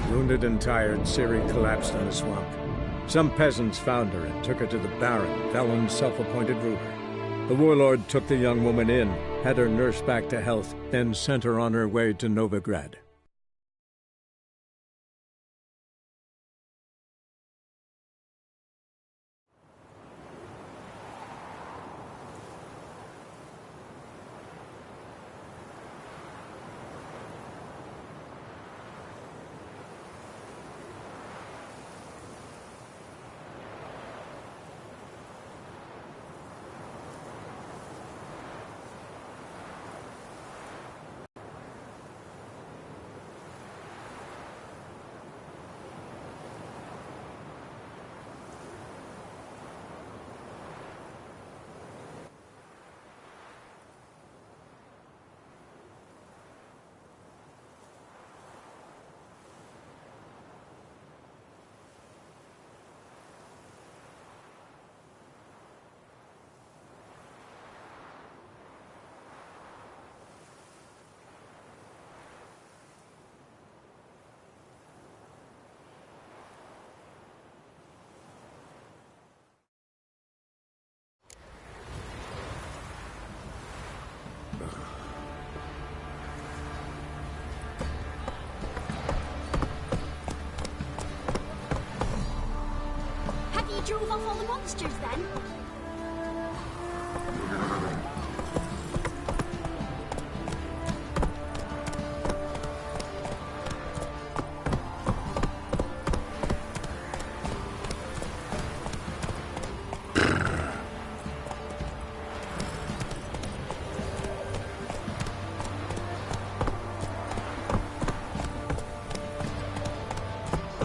Wounded and tired, Ciri collapsed in a swamp. Some peasants found her and took her to the Baron, Velen's self-appointed ruler. The warlord took the young woman in, had her nursed back to health, then sent her on her way to Novigrad. Drove off all the monsters then?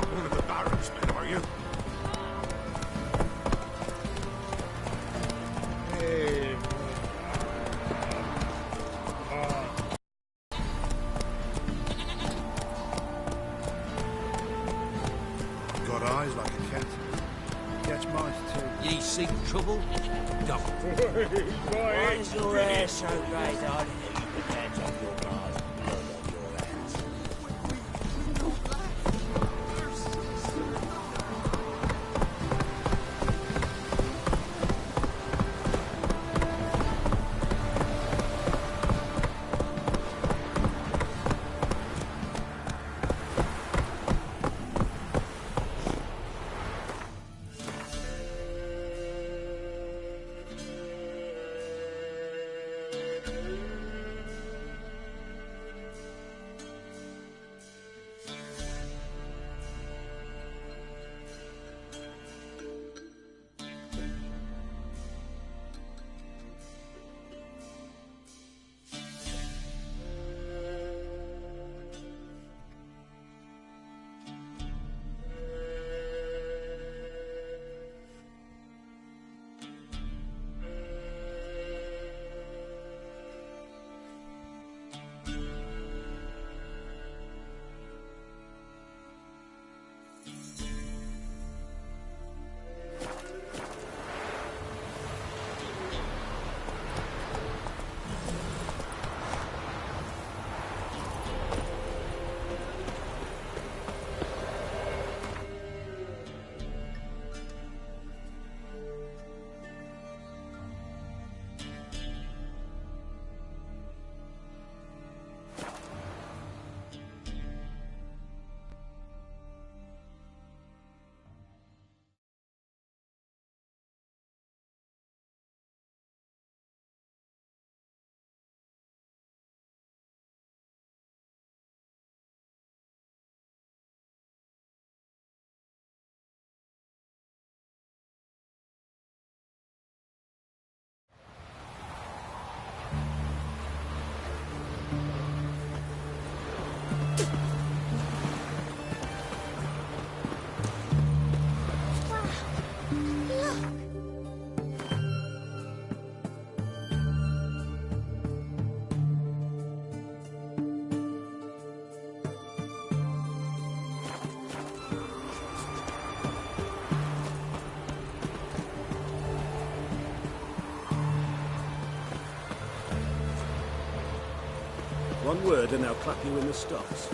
One of the Baron's men, are you? Got eyes like a cat. Catch mice too. Ye seek trouble? Don't. Why is your hair so grey, darling, that you can dance off your bars and blood on your hands? One word and they'll clap you in the stocks.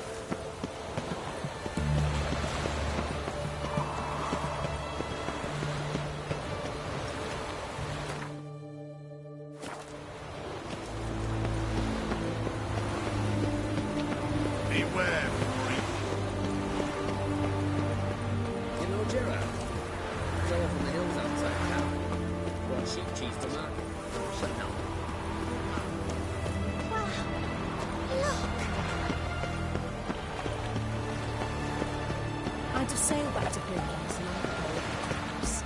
to sail back to Pilgrims and perhaps.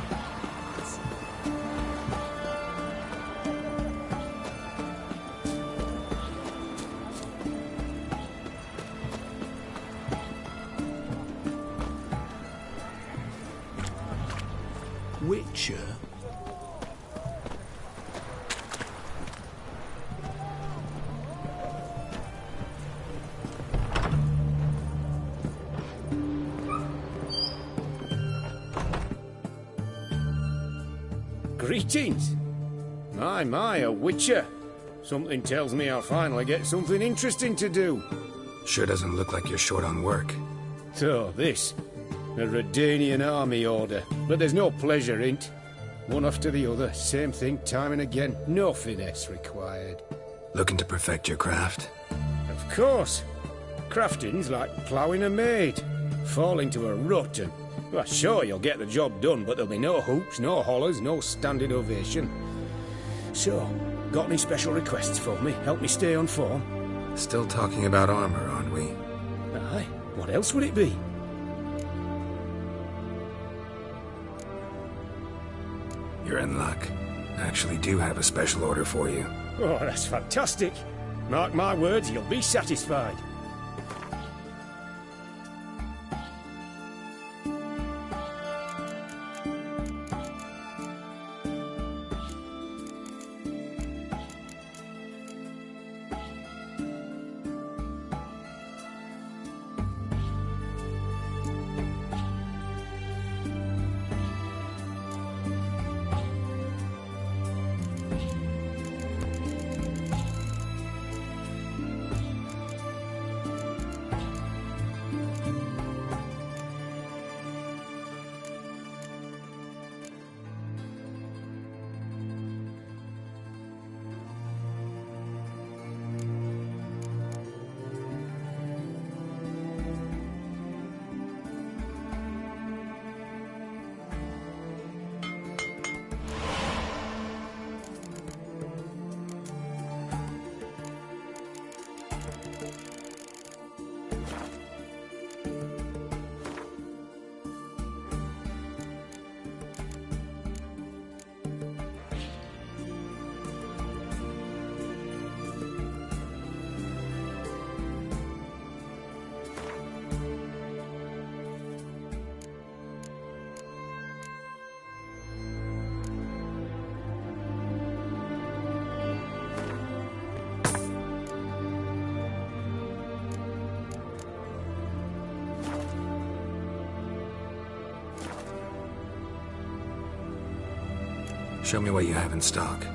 Witcher? Greetings! My, a witcher. Something tells me I'll finally get something interesting to do. Sure doesn't look like you're short on work. So, this. A Redanian army order. But there's no pleasure in't. One after the other, same thing time and again. No finesse required. Looking to perfect your craft? Of course. Crafting's like ploughing a maid. Fall into a rut and... Well, sure, you'll get the job done, but there'll be no hoops, no hollers, no standing ovation. So, got any special requests for me? Help me stay on form? Still talking about armor, aren't we? Aye. What else would it be? You're in luck. I actually do have a special order for you. Oh, that's fantastic. Mark my words, you'll be satisfied. Show me what you have in stock.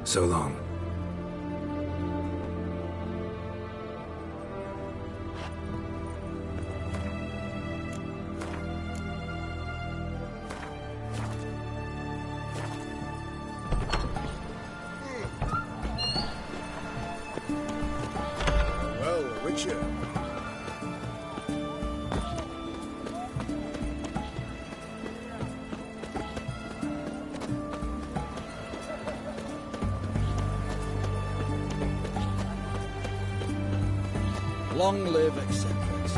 So long. Well, Witcher. Long live eccentrics.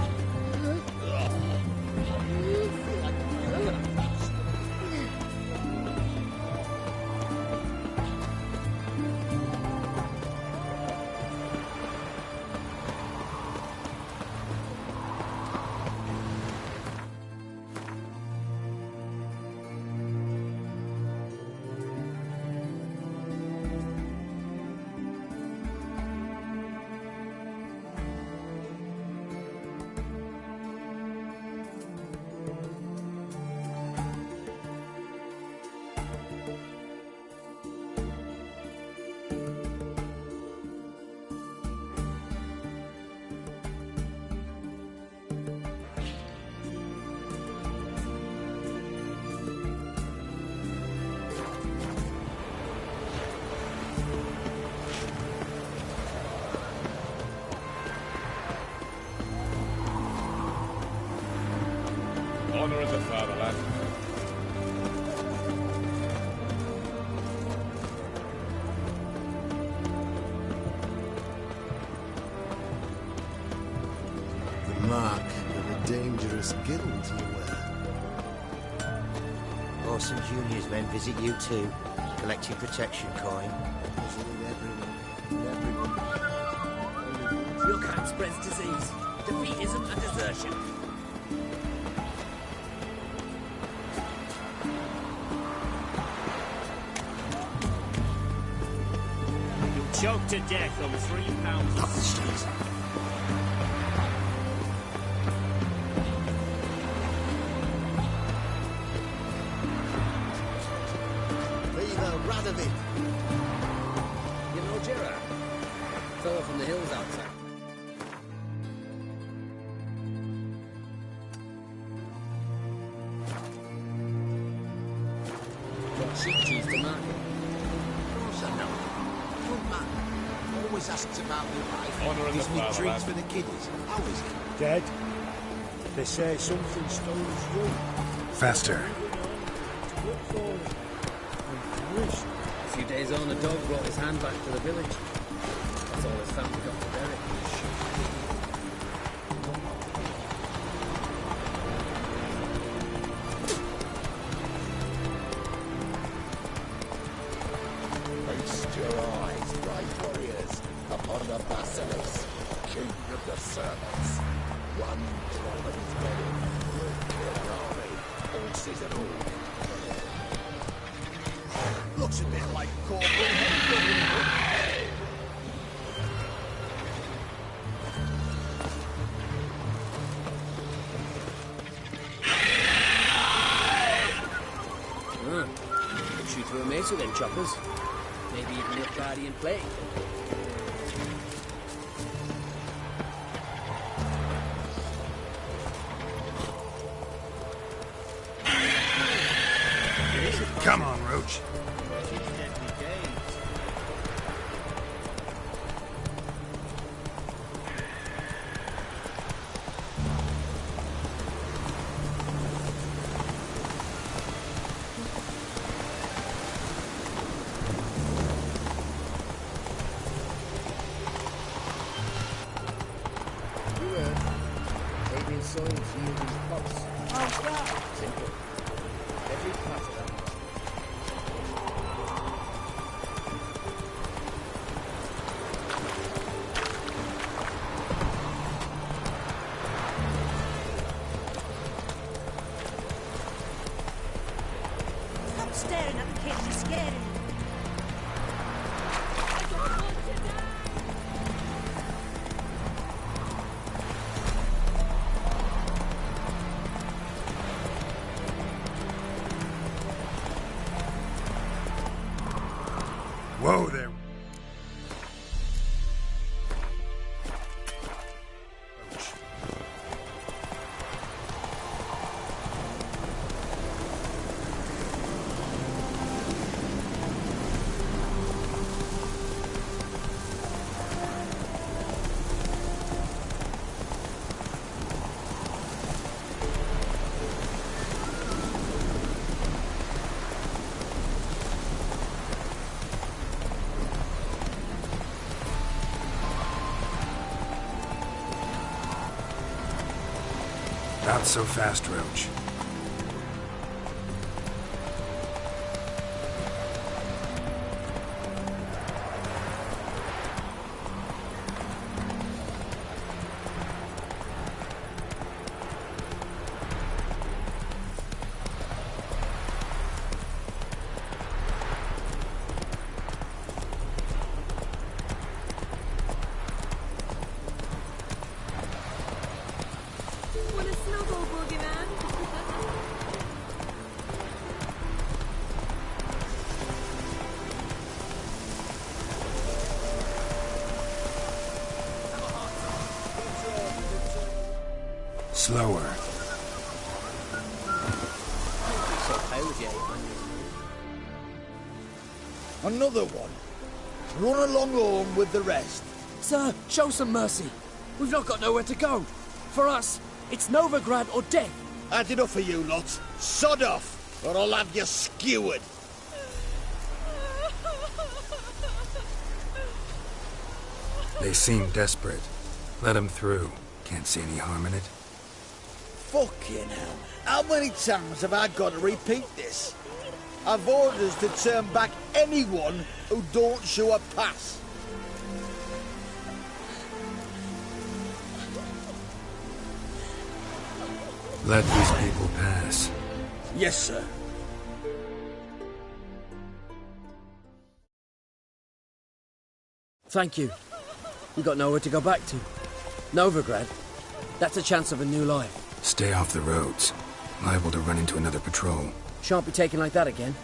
Honor of the fatherland. The mark of a dangerous guild you wear. Orson Jr.'s men visit you too, collecting protection coin. Your kind spreads disease, defeatism and desertion. Choked to death on 3 pounds of steak. Viva Radovid! You know Gerard? Fellow from the hills outside. Got sheep cheese to market. Of course I know. Good man. Always asks about me life. Honor of the Gives me fatherland. treats for the kiddies. How is it? Dead? They say something stole his room. Faster. A few days on, a dog brought his hand back to the village. That's all his family got to bury. Feast your eyes, brave warriors, upon the Basilisk, king of the servants. One drop of his belly will kill an army, horses and all. Looks a bit like Corporal Henry. Shoot through a mace with them choppers. Maybe even a guardian plague. Come on, Roach. Alien soils yielding pulse. How's that? Simple. Every part of that. Stop staring at the kids, you're scaring me. Whoa there. Not so fast, Roach. Want a snowball, boogeyman? Slower. Another one. Run along home with the rest. Sir, show some mercy. We've not got nowhere to go. For us, it's Novigrad or death. That's enough for you lot. Sod off, or I'll have you skewered. They seem desperate. Let them through. Can't see any harm in it. Fucking hell. How many times have I got to repeat this? I've orders to turn back anyone who don't show a pass. Let these people pass. Yes, sir. Thank you. We got nowhere to go back to. Novigrad. That's a chance of a new life. Stay off the roads. Liable to run into another patrol. Shan't be taken like that again.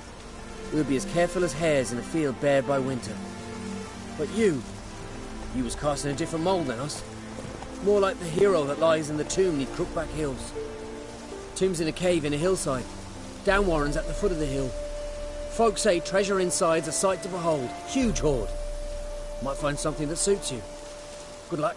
We'll be as careful as hares in a field bared by winter. But you was cast in a different mould than us. More like the hero that lies in the tomb neath Crookback Hills. Tomb's in a cave in a hillside. Downwarren's at the foot of the hill. Folk say treasure inside's a sight to behold. Huge hoard. Might find something that suits you. Good luck.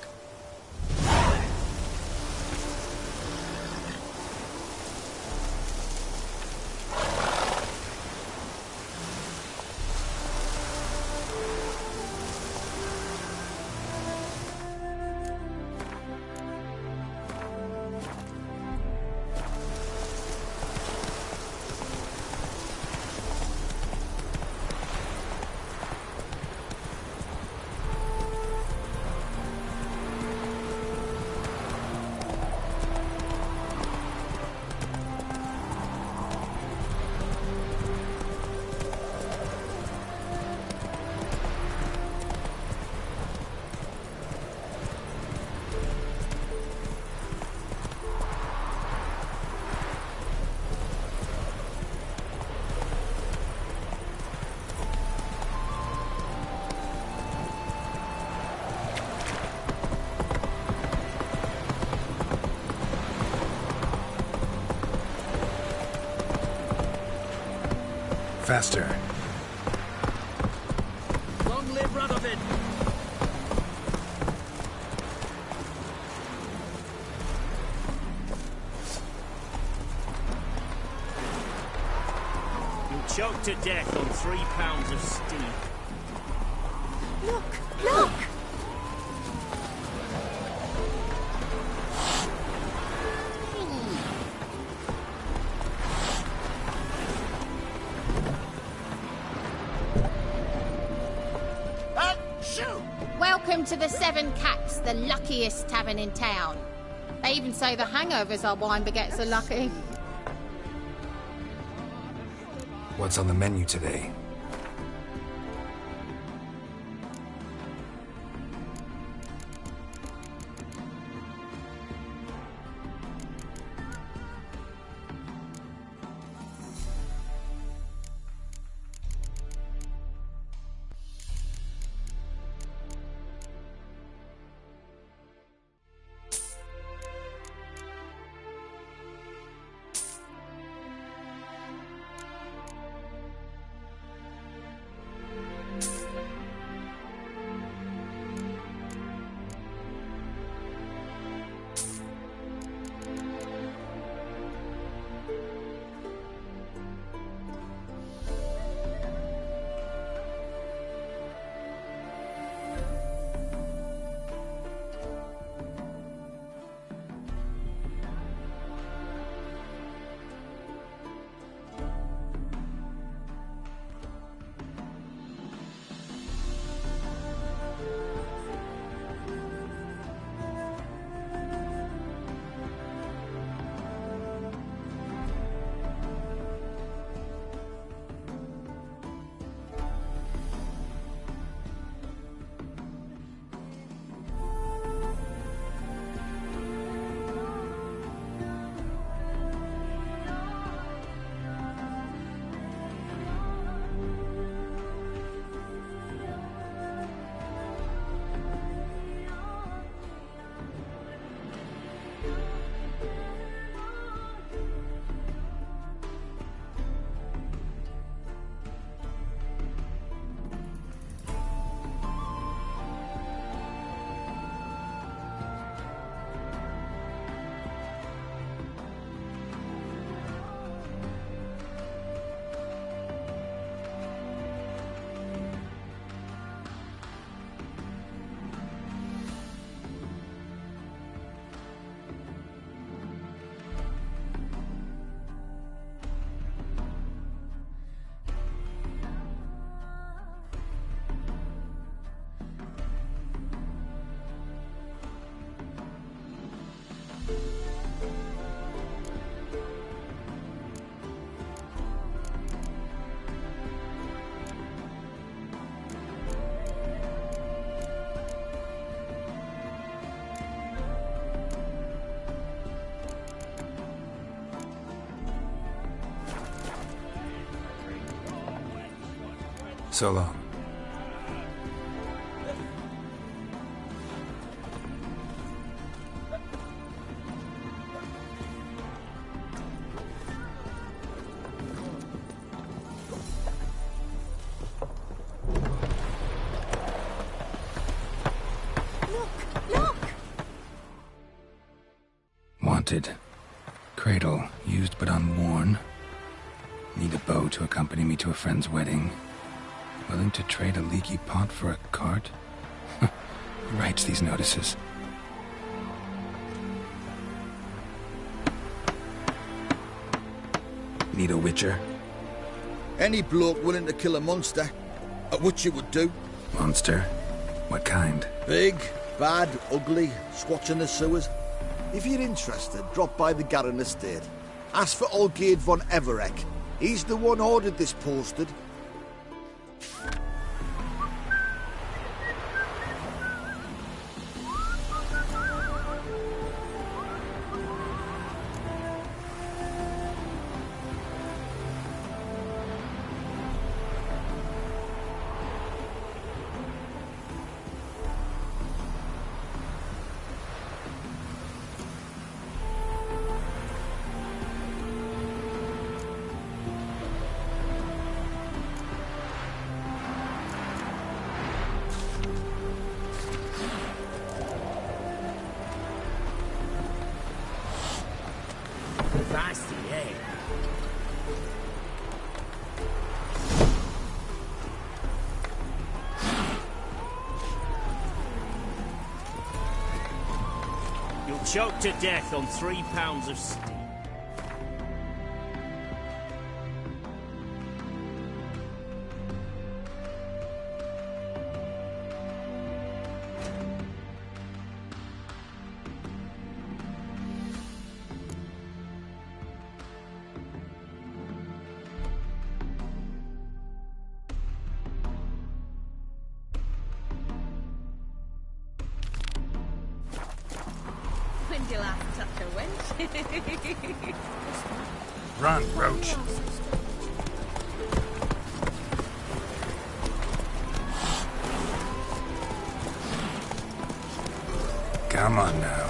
Faster. Long live Radovid! You'll choke to death on 3 pounds of steam. Look! Look! Welcome to the Seven Cats, the luckiest tavern in town. They even say the hangovers our wine begets are lucky. What's on the menu today? So long. Wanted. Cradle, used but unworn. Need a bow to accompany me to a friend's wedding. Willing to trade a leaky pot for a cart? Who writes these notices? Need a witcher? Any bloke willing to kill a monster, at what you would do. Monster? What kind? Big, bad, ugly, squats in the sewers. If you're interested, drop by the Garren estate. Ask for Olgierd von Everek. He's the one ordered this posted. Nasty, eh? You'll choke to death on 3 pounds of steam. When did you last touch a wench? Run, Roach. Come on now.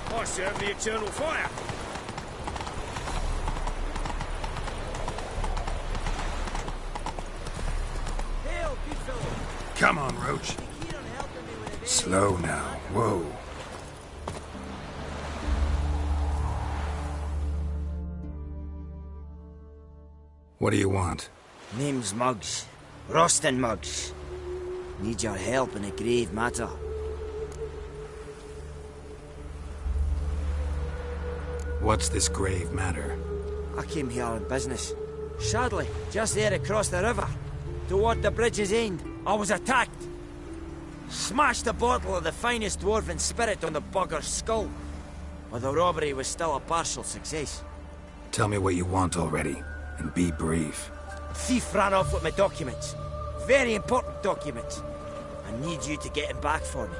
I serve the eternal fire. Hail, good fellow. Come on, Roach. Slow now. Whoa. What do you want? Name's Muggs. Rostin Muggs. Need your help in a grave matter. What's this grave matter? I came here on business. Sadly, just there across the river, toward the bridge's end, I was attacked. Smashed a bottle of the finest dwarven spirit on the bugger's skull. But the robbery was still a partial success. Tell me what you want already, and be brief. Thief ran off with my documents. Very important documents. I need you to get him back for me.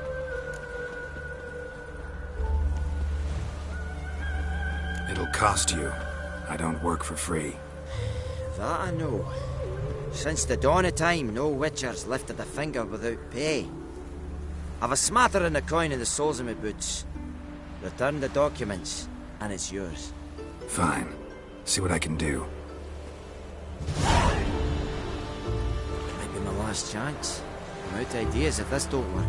It'll cost you. I don't work for free. That I know. Since the dawn of time, no witcher's lifted a finger without pay. I've a smattering of coin in the soles of my boots. Return the documents, and it's yours. Fine. See what I can do. Might be my last chance. I'm out of ideas if this don't work.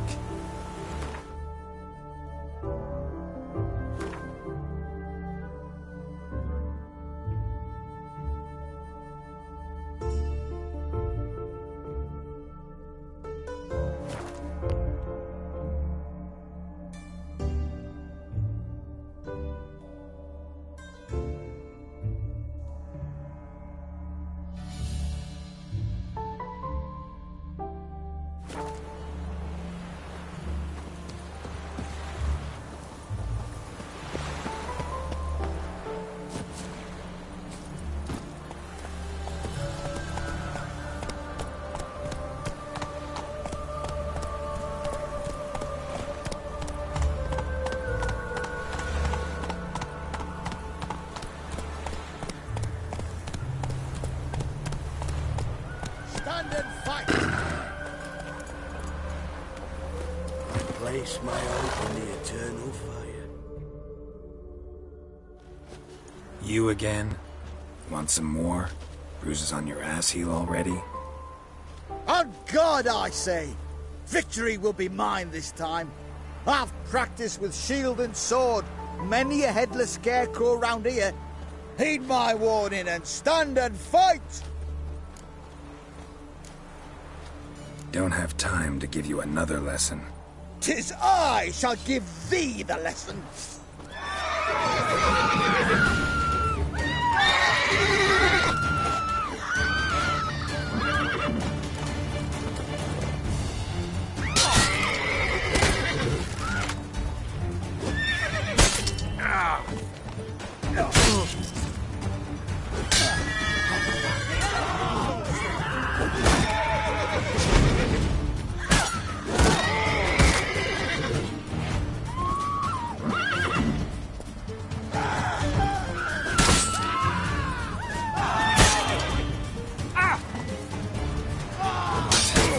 place may open the eternal fire. You again? Want some more? Bruises on your ass heel already? On God, I say! Victory will be mine this time. I've practiced with shield and sword. Many a headless scarecrow round here. Heed my warning and stand and fight! Don't have time to give you another lesson. 'Tis I shall give thee the lesson.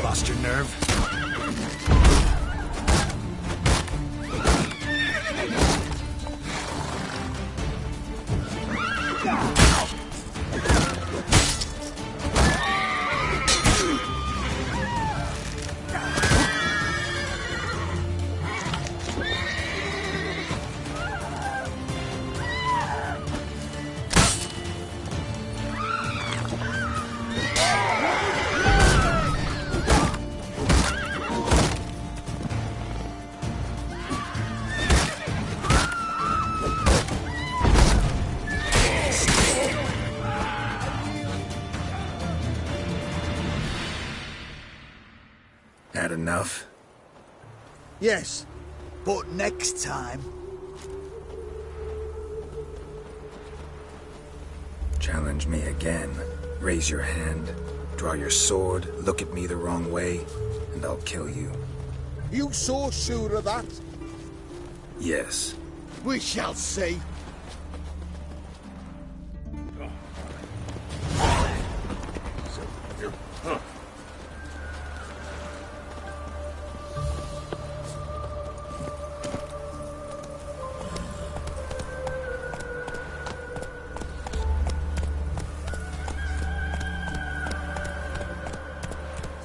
Lost your nerve? Had enough? Yes, but next time. Challenge me again. Raise your hand, draw your sword, look at me the wrong way, and I'll kill you. You so sure of that? Yes. We shall see.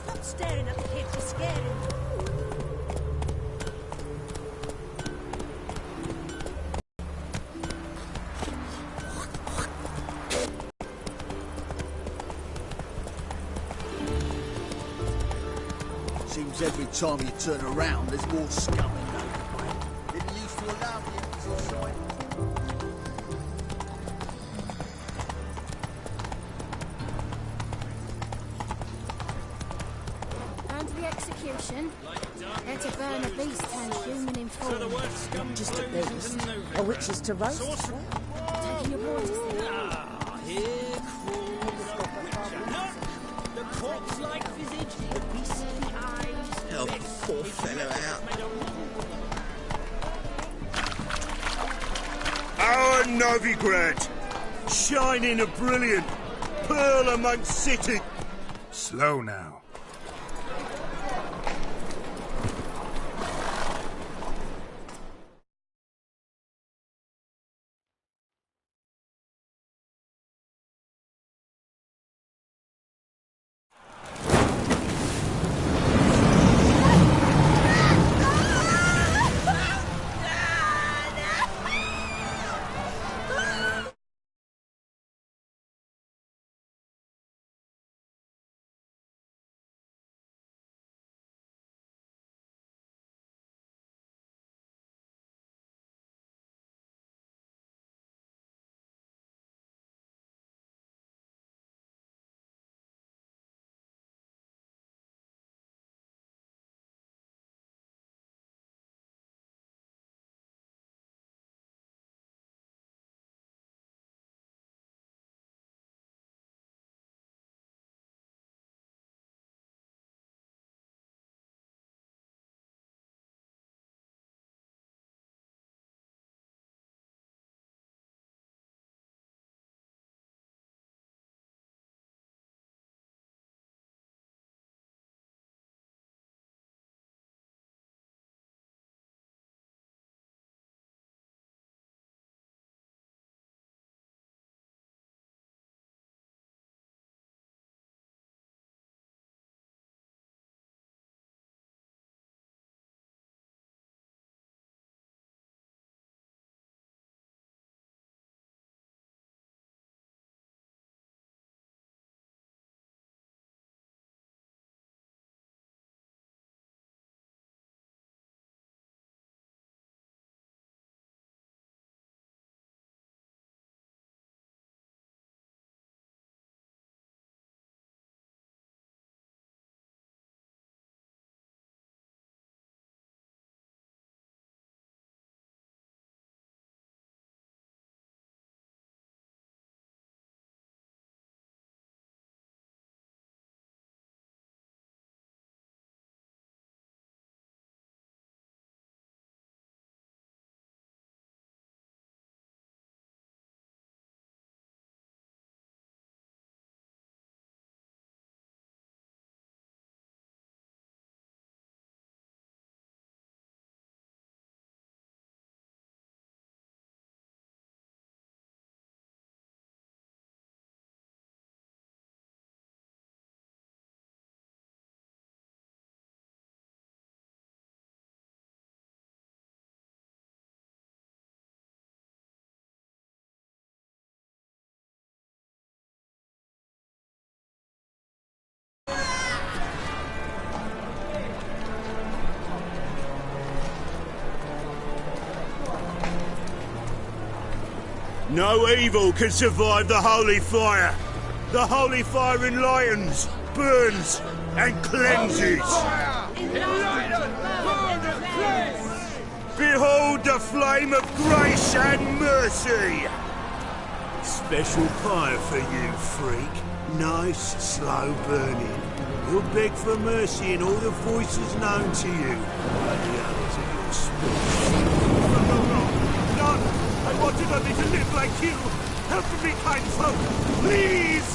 Stop staring at the kids, you're scaring them. Seems every time you turn around, there's more scum in that way. Didn't used to allow the Inquisition. Going to the execution. They're to burn a beast turned human in form. Just at least. A witch is to roast. Taking your boy to see. Here crawls the corpse-like visage, the beastly eyes. Help the poor fellow out. Our Novigrad, shining a brilliant pearl amongst cities. Slow now. No evil can survive the holy fire. The holy fire enlightens, burns, and cleanses. Behold the flame of grace and mercy. Special fire for you, freak. Nice, slow burning. You'll beg for mercy in all the voices known to you, like the others of your species. None! I wanted only to live like you! Help me, kind folk! Please!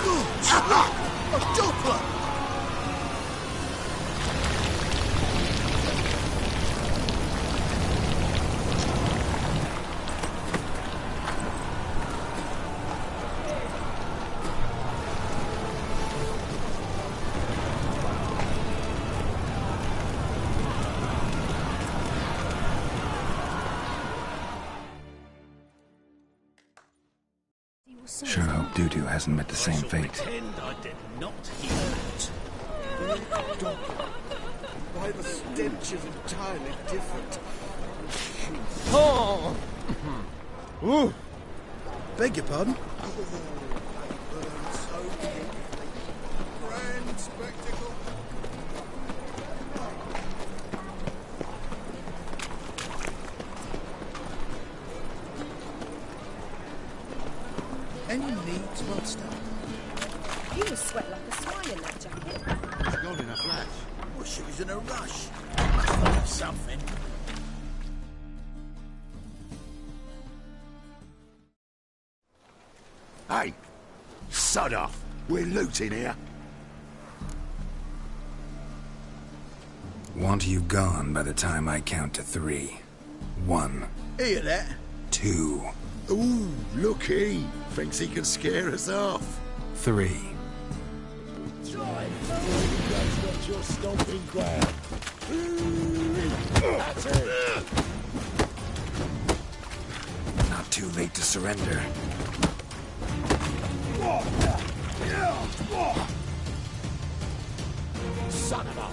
Good slap! A doppler! Sure hope Dudu hasn't met the same fate. Pretend I did not hear that. Why the stench is entirely different. Oh! Ooh! Beg your pardon? Grand spectacle. Any needs, monster? You will sweat like a swine in that jacket. It's gone in a flash. Well, she was in a rush. Must have something. Hey! Sod off! We're looting here. Want you gone by the time I count to 3. 1. Hear that? 2. Ooh, looky! Thinks he can scare us off. 3. That's not your stomping ground. That's it. Not too late to surrender. Son of a...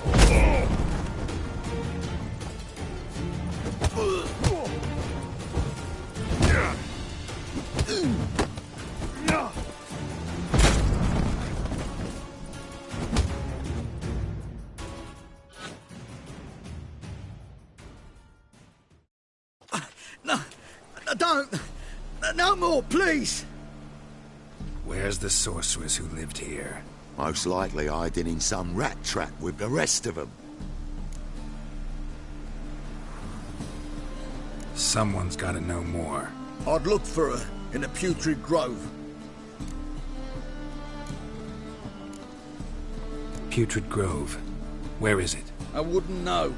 Don't! No more, please! Where's the sorceress who lived here? Most likely hiding in some rat trap with the rest of them. Someone's gotta know more. I'd look for her in the Putrid Grove. Putrid Grove. Where is it? I wouldn't know.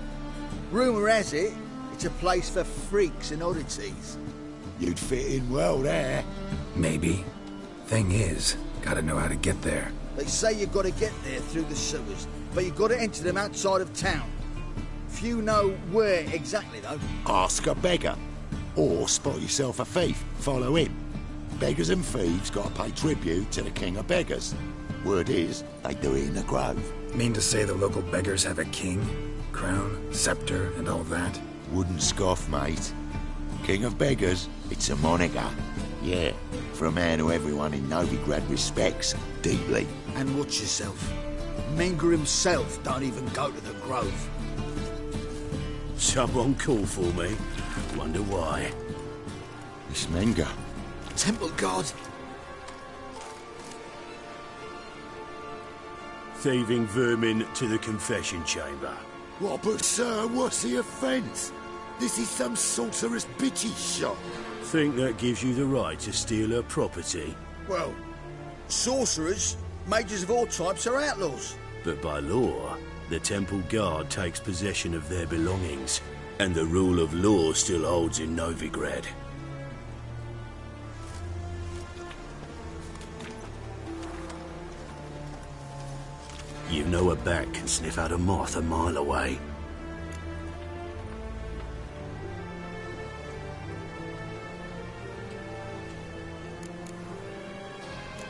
Rumour has it, it's a place for freaks and oddities. You'd fit in well there. Maybe. Thing is, gotta know how to get there. They say you've got to get there through the sewers, but you've got to enter them outside of town. Few know where exactly, though. Ask a beggar. Or spot yourself a thief. Follow him. Beggars and thieves got to pay tribute to the king of beggars. Word is, they do it in the grove. Mean to say the local beggars have a king, crown, scepter, and all that? Wouldn't scoff, mate. King of beggars, it's a moniker. Yeah, for a man who everyone in Novigrad respects deeply. And watch yourself. Menga himself don't even go to the grove. Someone called for me. Wonder why. It's Menga. Temple guard. Thieving vermin to the confession chamber. What, but sir, what's the offence? This is some sorcerer's bitchy shop. Think that gives you the right to steal her property? Well, sorcerers, mages of all types are outlaws. But by law, the temple guard takes possession of their belongings, and the rule of law still holds in Novigrad. You know a bat can sniff out a moth a mile away.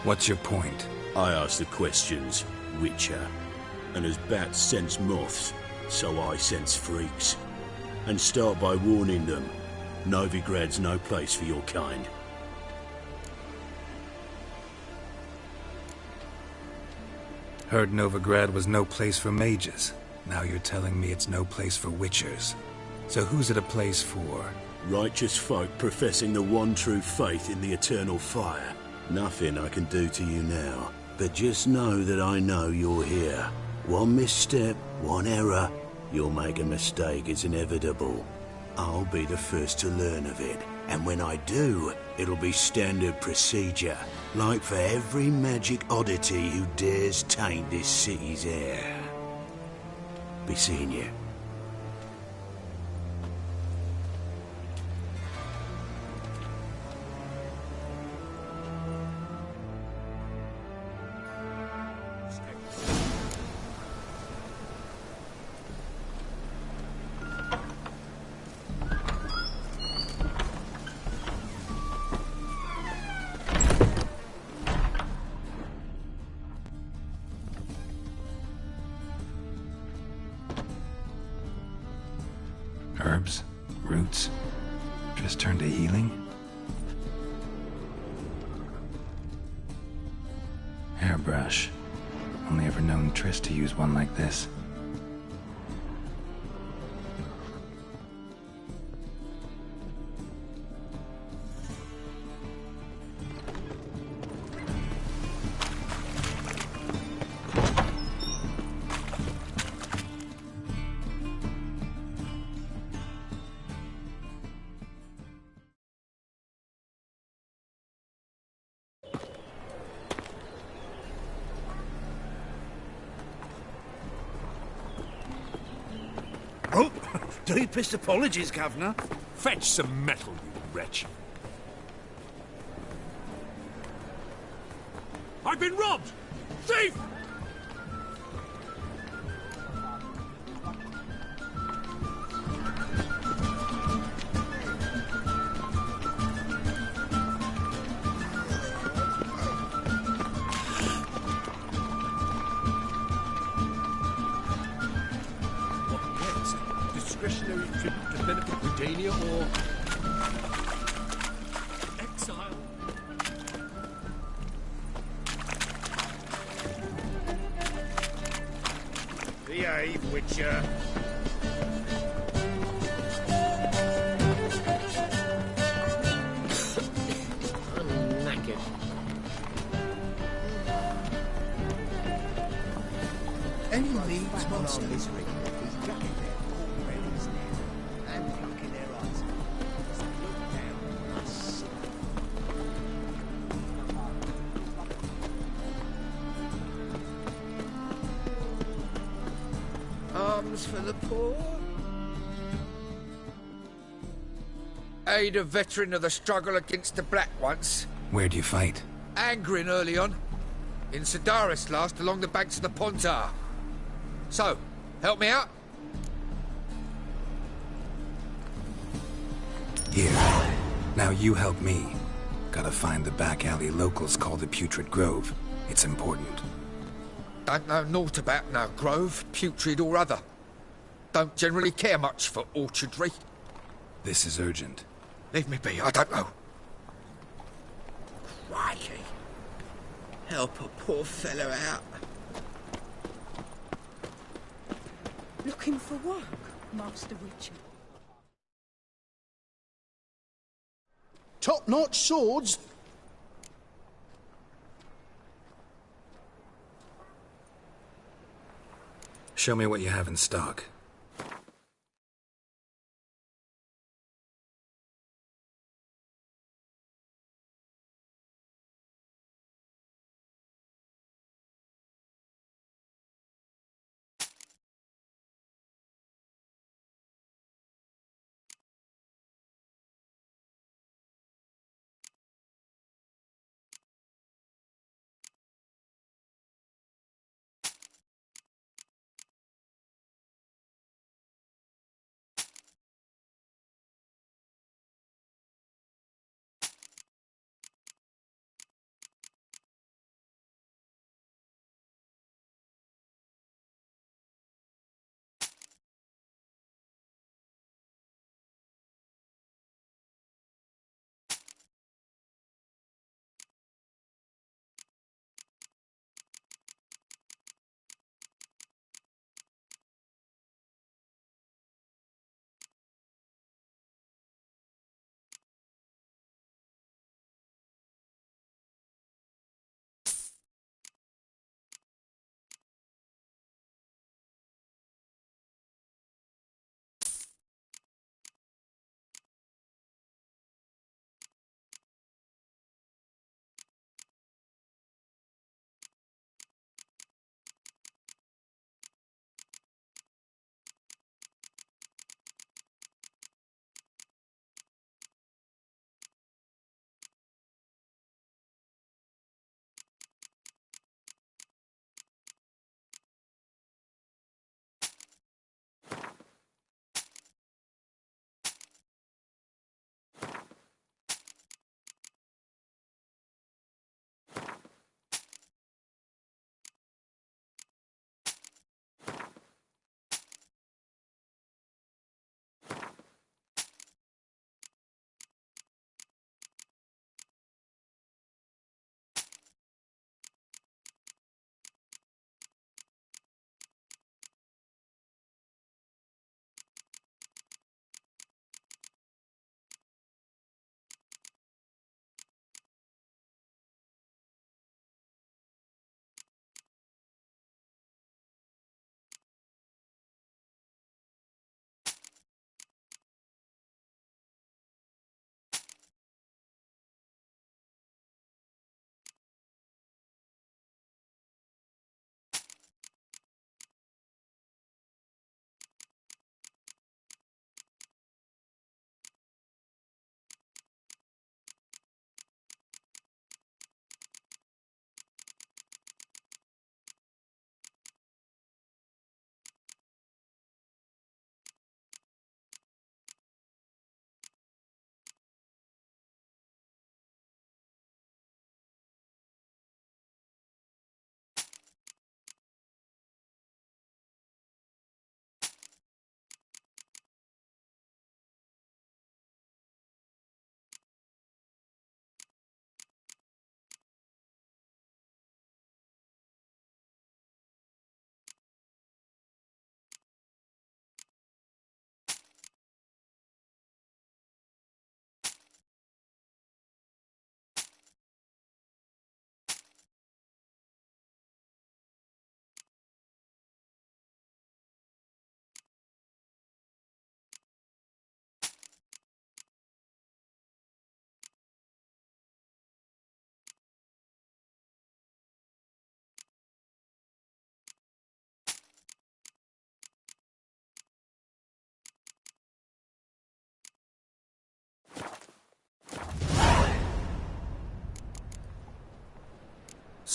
What's your point? I ask the questions. Witcher. And as bats sense moths, so I sense freaks. And start by warning them, Novigrad's no place for your kind. Heard Novigrad was no place for mages. Now you're telling me it's no place for witchers. So who's it a place for? Righteous folk professing the one true faith in the eternal fire. Nothing I can do to you now, but just know that I know you're here. One misstep, one error, you'll make a mistake, it's inevitable. I'll be the first to learn of it, and when I do, it'll be standard procedure, like for every magic oddity who dares taint this city's air. Be seeing you. Herbs? Roots? Just turn to healing? Hairbrush. Only ever known Triss to use one like this. Oh, deepest apologies, Governor. Fetch some metal, you wretch. I've been robbed! Thief! Discretionary trip to benefit Redania or exile? Behave, Witcher. I'm knackered. Any needs monsters? Arms for the poor. Aid a veteran of the struggle against the Black once. Where'd you fight? Angrin early on. In Sedaris last, along the banks of the Pontar. So, help me out? Here. Now you help me. Gotta find the back alley locals call the Putrid Grove. It's important. Don't know naught about no grove, putrid or other. Don't generally care much for orchardry. This is urgent. Leave me be, I don't know. Crikey. Help a poor fellow out. Looking for work, Master Witcher? Top-notch swords? Show me what you have in stock.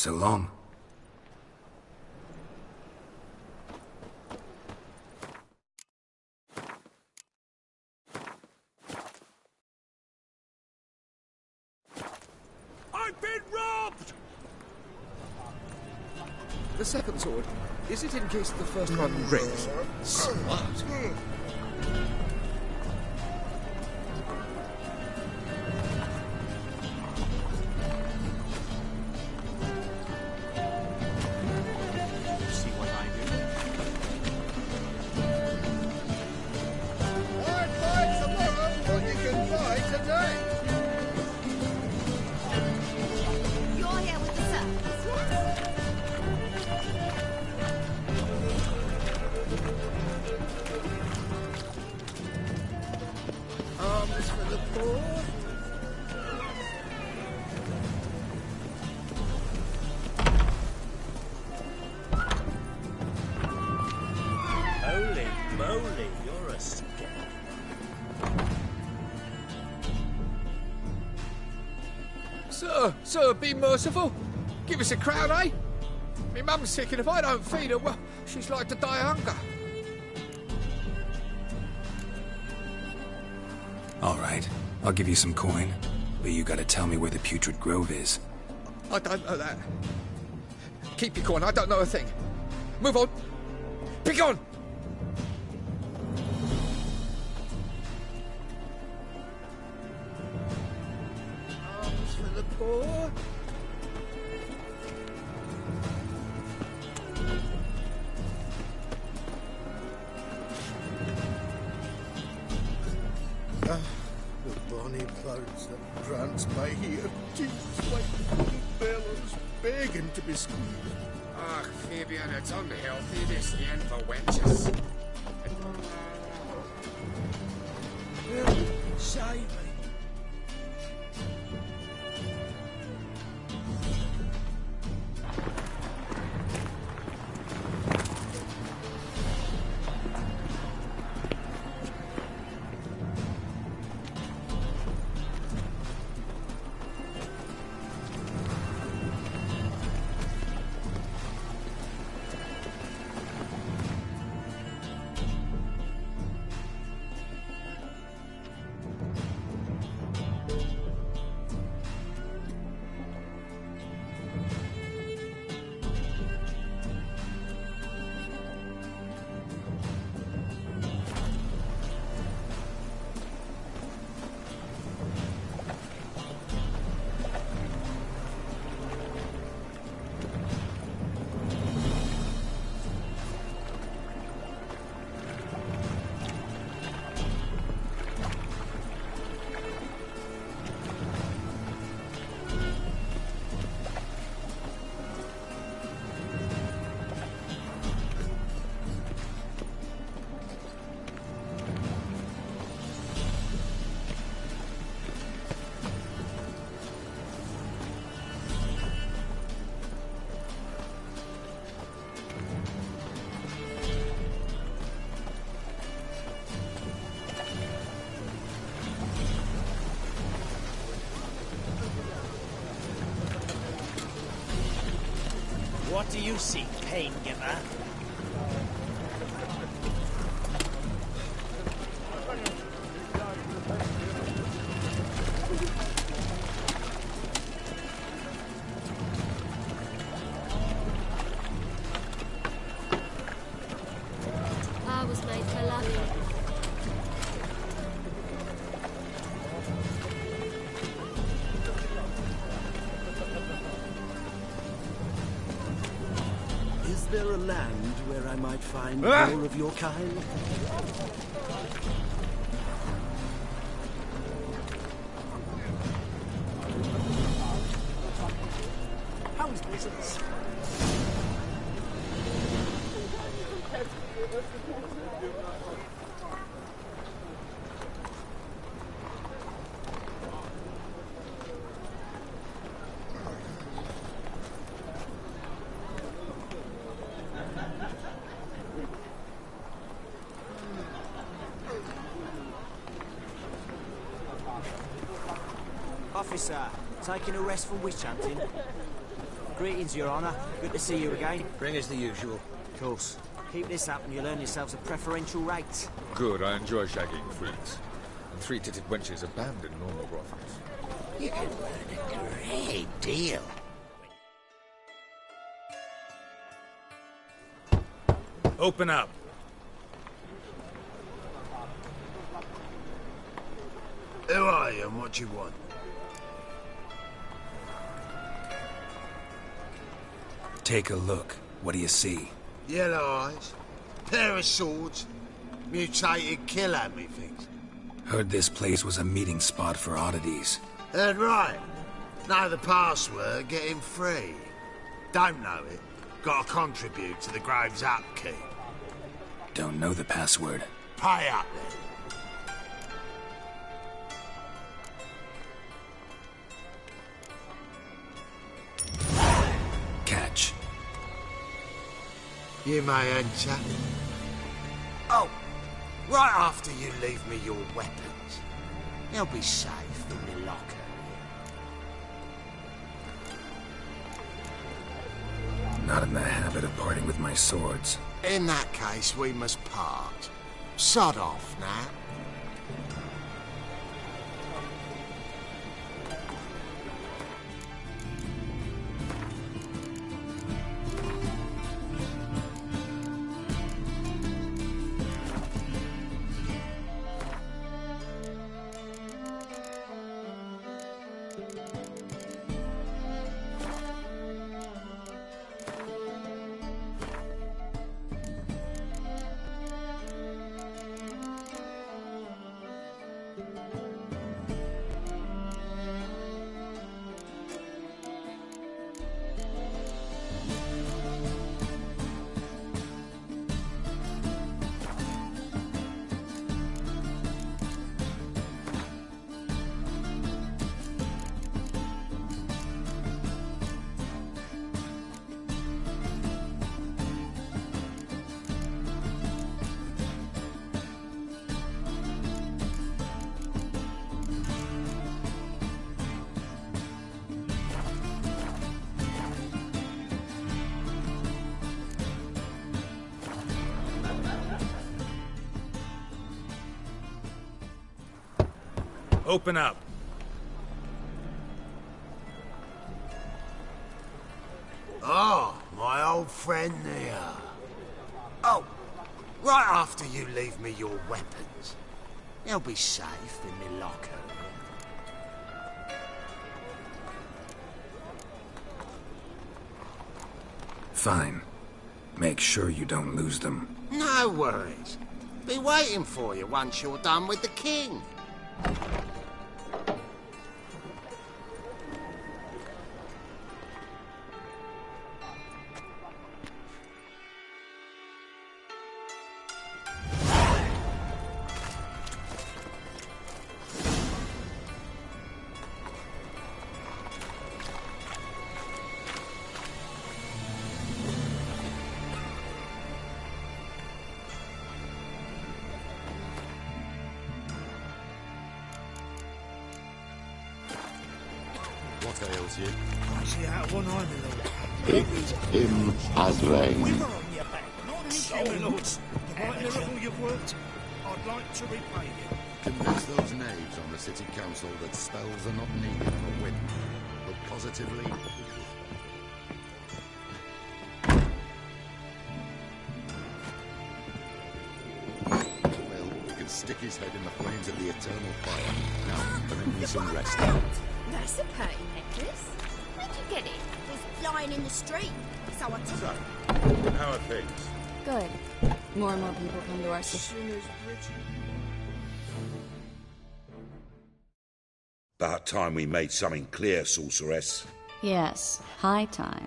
So long. I've been robbed! The second sword, is it in case the first one breaks? Smart. See what I do? I'd buy tomorrow what you can buy today. You're here with the circus, yes? Arms for the poor. Holy moly, you're a scab. Sir, be merciful. Give us a crown, eh? Me mum's sick, and if I don't feed her, well, she's like to die of hunger. All right, I'll give you some coin, but you gotta tell me where the Putrid Grove is. I don't know that. Keep your coin, I don't know a thing. Move on. Be gone! Arms for the poor. The bonny clouds that prance by here, teeth like bellows, begging to be squeezed. Ach, Fabian, it's unhealthy, this yen for wenches. Save me. What do you seek, pain giver? I was made for loving. Is there a land where I might find more of your kind? How is business? Officer, taking a rest from witch hunting. Greetings, Your Honour. Good to see you again. Bring us the usual. Of course. Keep this up and you'll earn yourselves a preferential rate. Good, I enjoy shagging freaks. And three-titted wenches abandon normal brothels. You can learn a great deal. Open up. Who are you and what you want? Take a look. What do you see? Yellow eyes, pair of swords, mutated killer, methinks. Heard this place was a meeting spot for oddities. Heard right. Know the password, get him free. Don't know it, gotta contribute to the Grove's upkeep. Don't know the password. Pay up then. Catch. You may enter. Oh, right after you leave me your weapons. They'll be safe in the locker. Not in the habit of parting with my swords. In that case, we must part. Sod off now. Open up. Oh, my old friend there. Oh, right after you leave me your weapons. They'll be safe in the locker. Fine. Make sure you don't lose them. No worries. Be waiting for you once you're done with the king. What ails you? I see out of one eye, my lord. It him has reigned. Quiver on your back. Not an issue, my lords. The right miracle you've worked, I'd like to repay you. Convince those knaves on the city council that spells are not needed for win, but positively. Well, he can stick his head in the flames of the eternal fire. Now, permit me some rest. That's a pretty necklace. Where'd you get it? It was lying in the street, so I took it. How are things? Good. More and more people come to our city. About time we made something clear, sorceress. Yes, high time.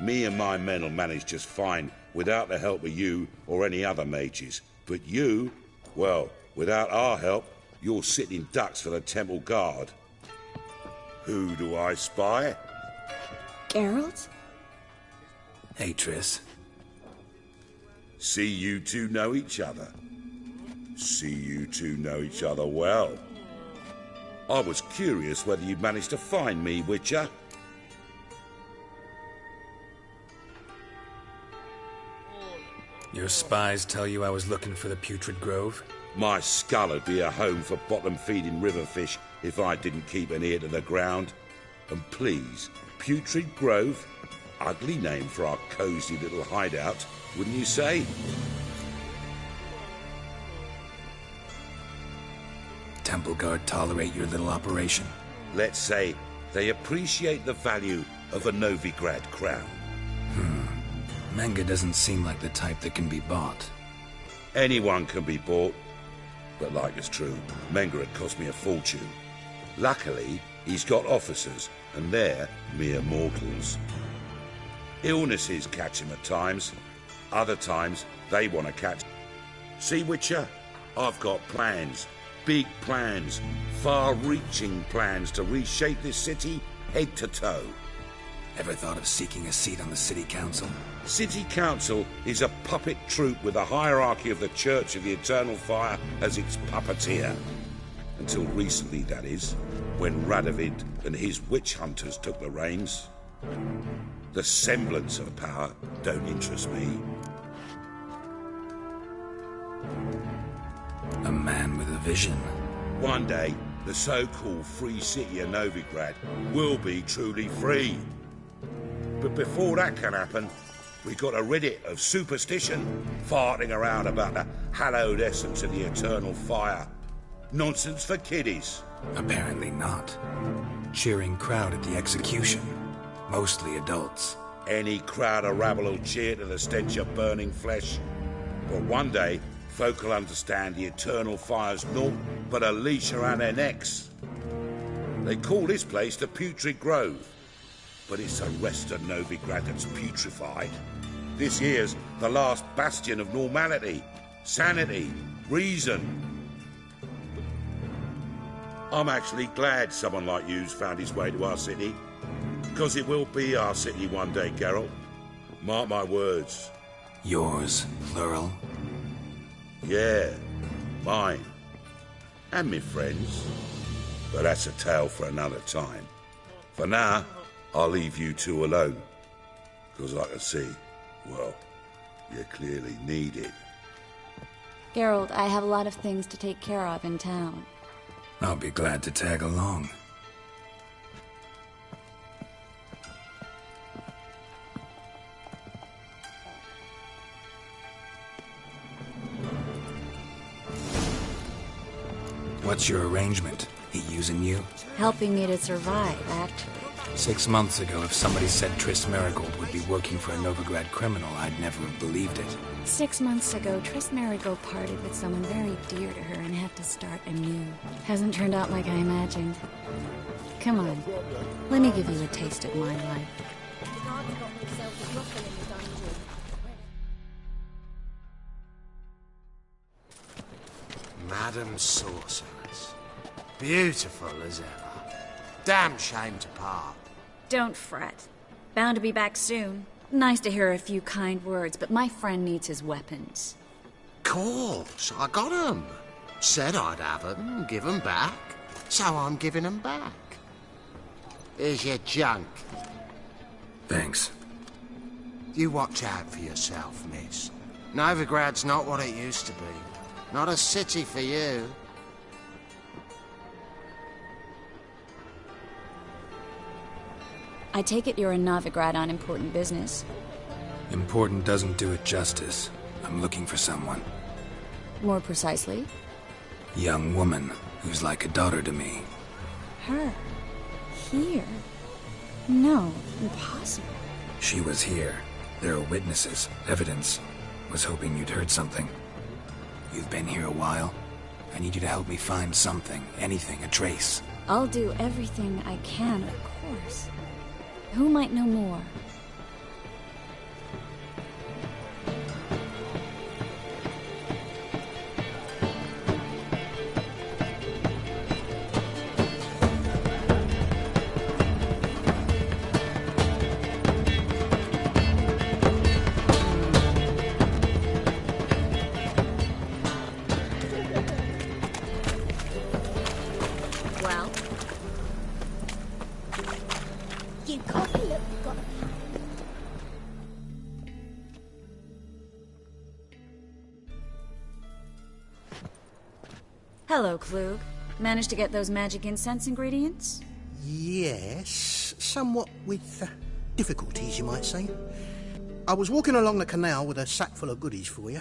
Me and my men will manage just fine without the help of you or any other mages. But you, well, without our help, you're sitting ducks for the temple guard. Who do I spy? Geralt? Hey, Triss. See you two know each other. See you two know each other well. I was curious whether you'd managed to find me, Witcher. Your spies tell you I was looking for the Putrid Grove? My skull would be a home for bottom-feeding river fish if I didn't keep an ear to the ground. And please, Putrid Grove? Ugly name for our cosy little hideout, wouldn't you say? Temple Guard tolerate your little operation? Let's say they appreciate the value of a Novigrad crown. Menga doesn't seem like the type that can be bought. Anyone can be bought. But like it's true, Menga had cost me a fortune. Luckily, he's got officers, and they're mere mortals. Illnesses catch him at times. Other times, they want to catch... See, Witcher? I've got plans. Big plans. Far-reaching plans to reshape this city head to toe. Ever thought of seeking a seat on the City Council? City Council is a puppet troupe with a hierarchy of the Church of the Eternal Fire as its puppeteer. Until recently, that is, when Radovid and his witch hunters took the reins. The semblance of power don't interest me. A man with a vision. One day, the so-called free city of Novigrad will be truly free. But before that can happen, we got a rid of superstition, farting around about the hallowed essence of the eternal fire. Nonsense for kiddies. Apparently not. Cheering crowd at the execution. Mostly adults. Any crowd of rabble will cheer to the stench of burning flesh. But one day, folk will understand the eternal fire's naught but a leash around their necks. They call this place the Putrid Grove. But it's the rest of Novigrad that's putrefied. This here's the last bastion of normality, sanity, reason. I'm actually glad someone like you's found his way to our city. Because it will be our city one day, Geralt. Mark my words. Yours, plural? Yeah, mine. And me friends. But that's a tale for another time. For now, I'll leave you two alone. Because I can see, well, you clearly need it. Geralt, I have a lot of things to take care of in town. I'll be glad to tag along. What's your arrangement? He using you? Helping me to survive, actually. 6 months ago, if somebody said Triss Merigold would be working for a Novigrad criminal, I'd never have believed it. 6 months ago, Triss Merigold parted with someone very dear to her and had to start anew. Hasn't turned out like I imagined. Come on, let me give you a taste of my life. Madam Sorceress. Beautiful as ever. Damn shame to part. Don't fret. Bound to be back soon. Nice to hear a few kind words, but my friend needs his weapons. Course, I got 'em. Said I'd have 'em, give 'em back. So I'm giving 'em back. Here's your junk. Thanks. You watch out for yourself, miss. Novigrad's not what it used to be. Not a city for you. I take it you're in Novigrad on important business. Important doesn't do it justice. I'm looking for someone. More precisely? Young woman who's like a daughter to me. Her? Here? No, impossible. She was here. There are witnesses, evidence. Was hoping you'd heard something. You've been here a while. I need you to help me find something, anything, a trace. I'll do everything I can, of course. Who might know more? Hello, Klug. Managed to get those magic incense ingredients? Yes, somewhat with difficulties, you might say. I was walking along the canal with a sack full of goodies for you.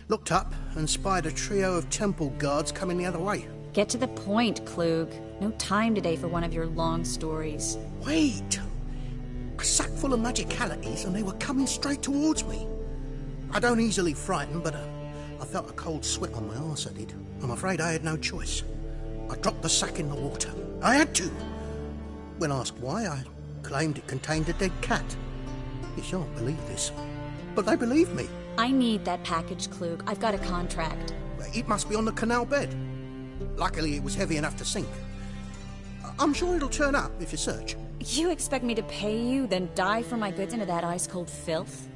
Looked up and spied a trio of temple guards coming the other way. Get to the point, Klug. No time today for one of your long stories. Wait! A sack full of magicalities and they were coming straight towards me. I don't easily frighten, but I felt a cold sweat on my arse, I did. I'm afraid I had no choice. I dropped the sack in the water. I had to. When asked why, I claimed it contained a dead cat. You shan't believe this, but they believed me. I need that package, Klug. I've got a contract. It must be on the canal bed. Luckily, it was heavy enough to sink. I'm sure it'll turn up if you search. You expect me to pay you, then dive for my goods into that ice-cold filth?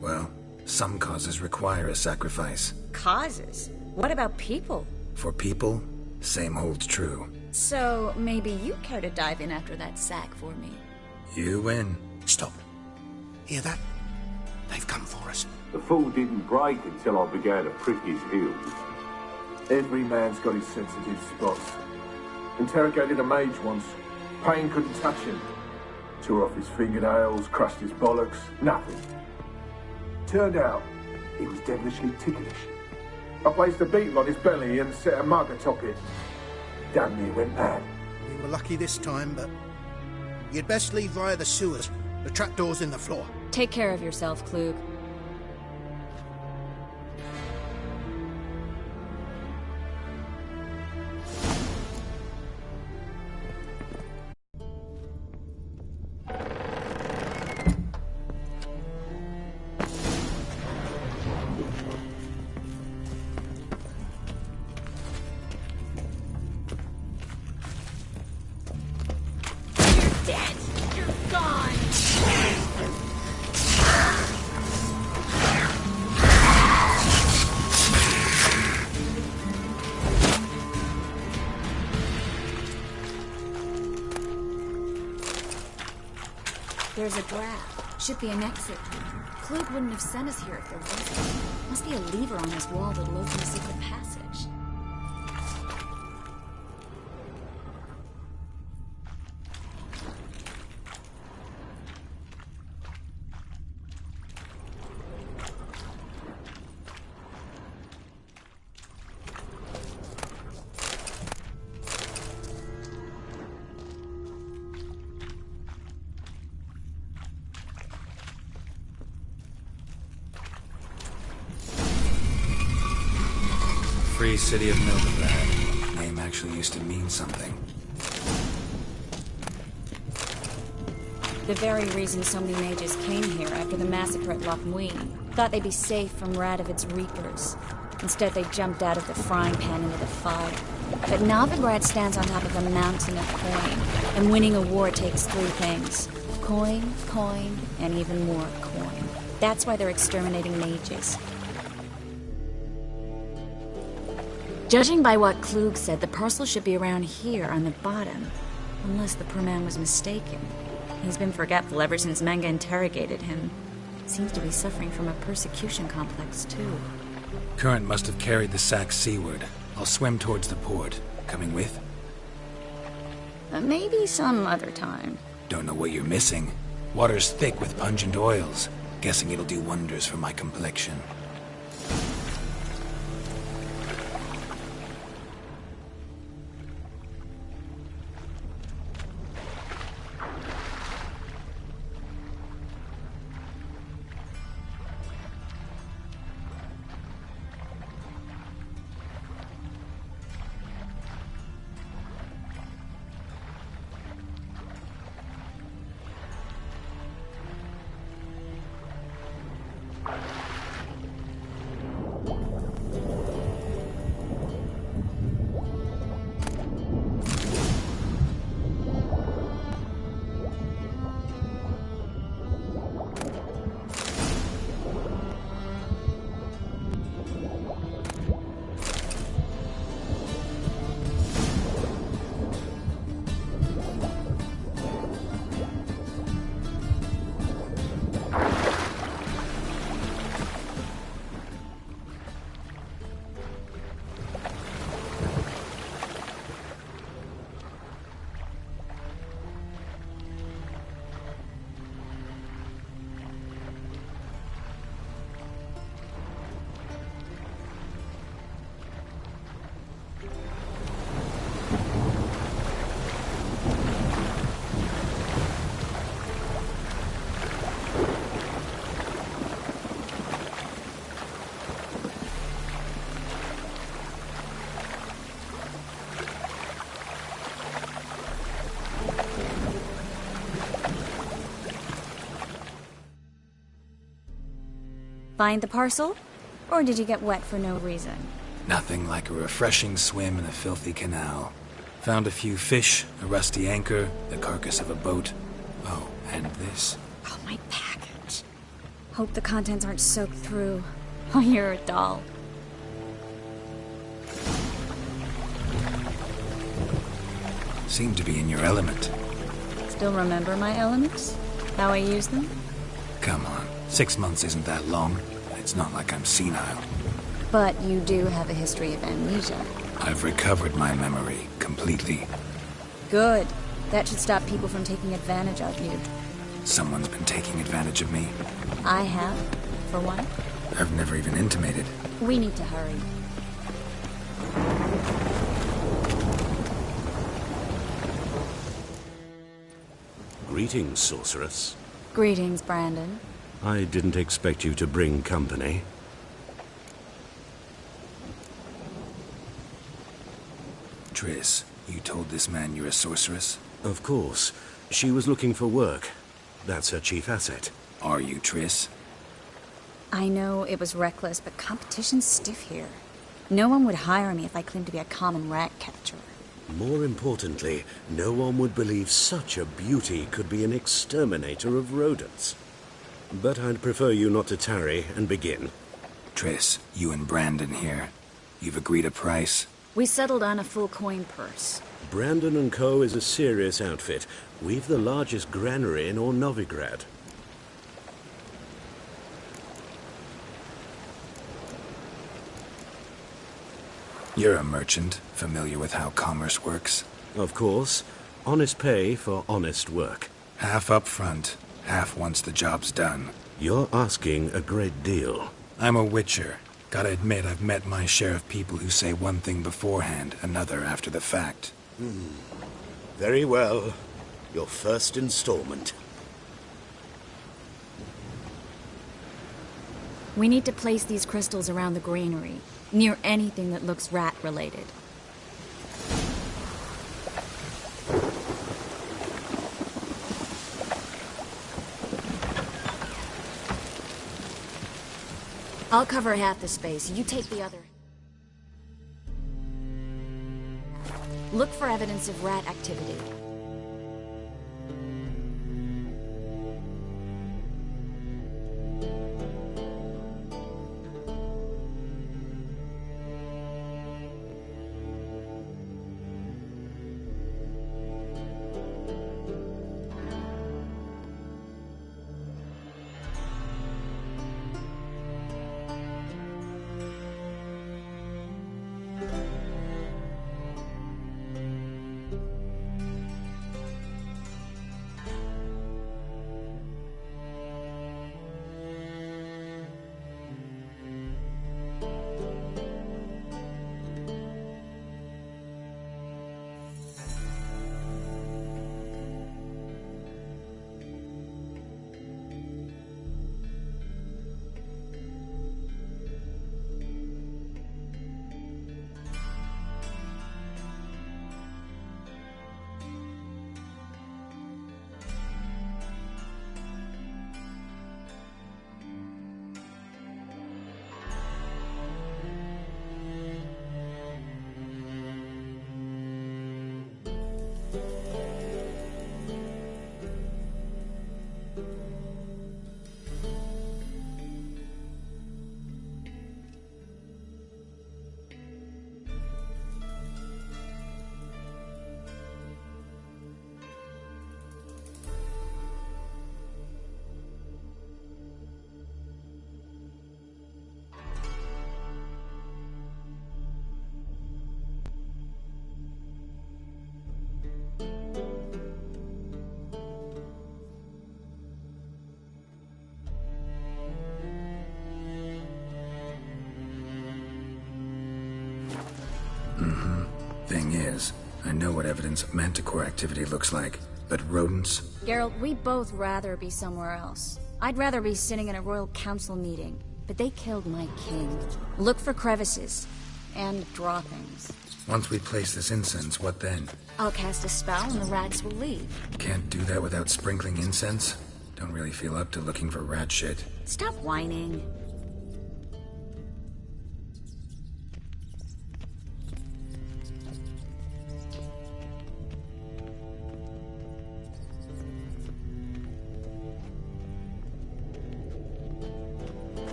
Well, some causes require a sacrifice. Causes? What about people? For people, same holds true. So, maybe you care to dive in after that sack for me? You win. Stop. Hear that? They've come for us. The fall didn't break until I began to prick his heels. Every man's got his sensitive spots. Interrogated a mage once. Pain couldn't touch him. Tore off his fingernails, crushed his bollocks, nothing. Turned out, he was devilishly ticklish. I placed a beetle on his belly and set a mug atop it. Damn near went mad. We were lucky this time, but you'd best leave via the sewers. The trapdoor's in the floor. Take care of yourself, Klug. There's a draft. Should be an exit. Klug wouldn't have sent us here if there wasn't. Must be a lever on this wall that'll open a secret passage. Free city of Novigrad. Name actually used to mean something. The very reason so many mages came here after the massacre at Loch Muin. Thought they'd be safe from Radovid's reapers. Instead, they jumped out of the frying pan into the fire. But Novigrad stands on top of a mountain of coin, and winning a war takes three things. Coin, coin, and even more coin. That's why they're exterminating mages. Judging by what Klug said, the parcel should be around here on the bottom. Unless the poor man was mistaken. He's been forgetful ever since Menge interrogated him. Seems to be suffering from a persecution complex, too. Current must have carried the sack seaward. I'll swim towards the port. Coming with? Maybe some other time. Don't know what you're missing. Water's thick with pungent oils. Guessing it'll do wonders for my complexion. Find the parcel? Or did you get wet for no reason? Nothing like a refreshing swim in a filthy canal. Found a few fish, a rusty anchor, the carcass of a boat. Oh, and this. Oh, my package. Hope the contents aren't soaked through. Oh, you're a doll. Seem to be in your element. Still remember my elements? How I use them? Come on, 6 months isn't that long. It's not like I'm senile. But you do have a history of amnesia. I've recovered my memory completely. Good. That should stop people from taking advantage of you. Someone's been taking advantage of me. I have, for one. I've never even intimated. We need to hurry. Greetings, sorceress. Greetings, Brandon. I didn't expect you to bring company. Triss, you told this man you're a sorceress? Of course. She was looking for work. That's her chief asset. Are you, Triss? I know it was reckless, but competition's stiff here. No one would hire me if I claimed to be a common rat catcher. More importantly, no one would believe such a beauty could be an exterminator of rodents. But I'd prefer you not to tarry and begin. Triss, you and Brandon here. You've agreed a price? We settled on a full coin purse. Brandon & Co. is a serious outfit. We've the largest granary in all Novigrad. You're a merchant, familiar with how commerce works? Of course. Honest pay for honest work. Half up front, half once the job's done. You're asking a great deal. I'm a witcher. Gotta admit, I've met my share of people who say one thing beforehand, another after the fact. Very well. Your first installment. We need to place these crystals around the granary, near anything that looks rat-related. I'll cover half the space, you take the other. Look for evidence of rat activity. Thing is, I know what evidence of manticore activity looks like, but rodents? Geralt, we'd both rather be somewhere else. I'd rather be sitting in a royal council meeting, but they killed my king. Look for crevices, and draw things. Once we place this incense, what then? I'll cast a spell and the rats will leave. Can't do that without sprinkling incense? Don't really feel up to looking for rat shit. Stop whining.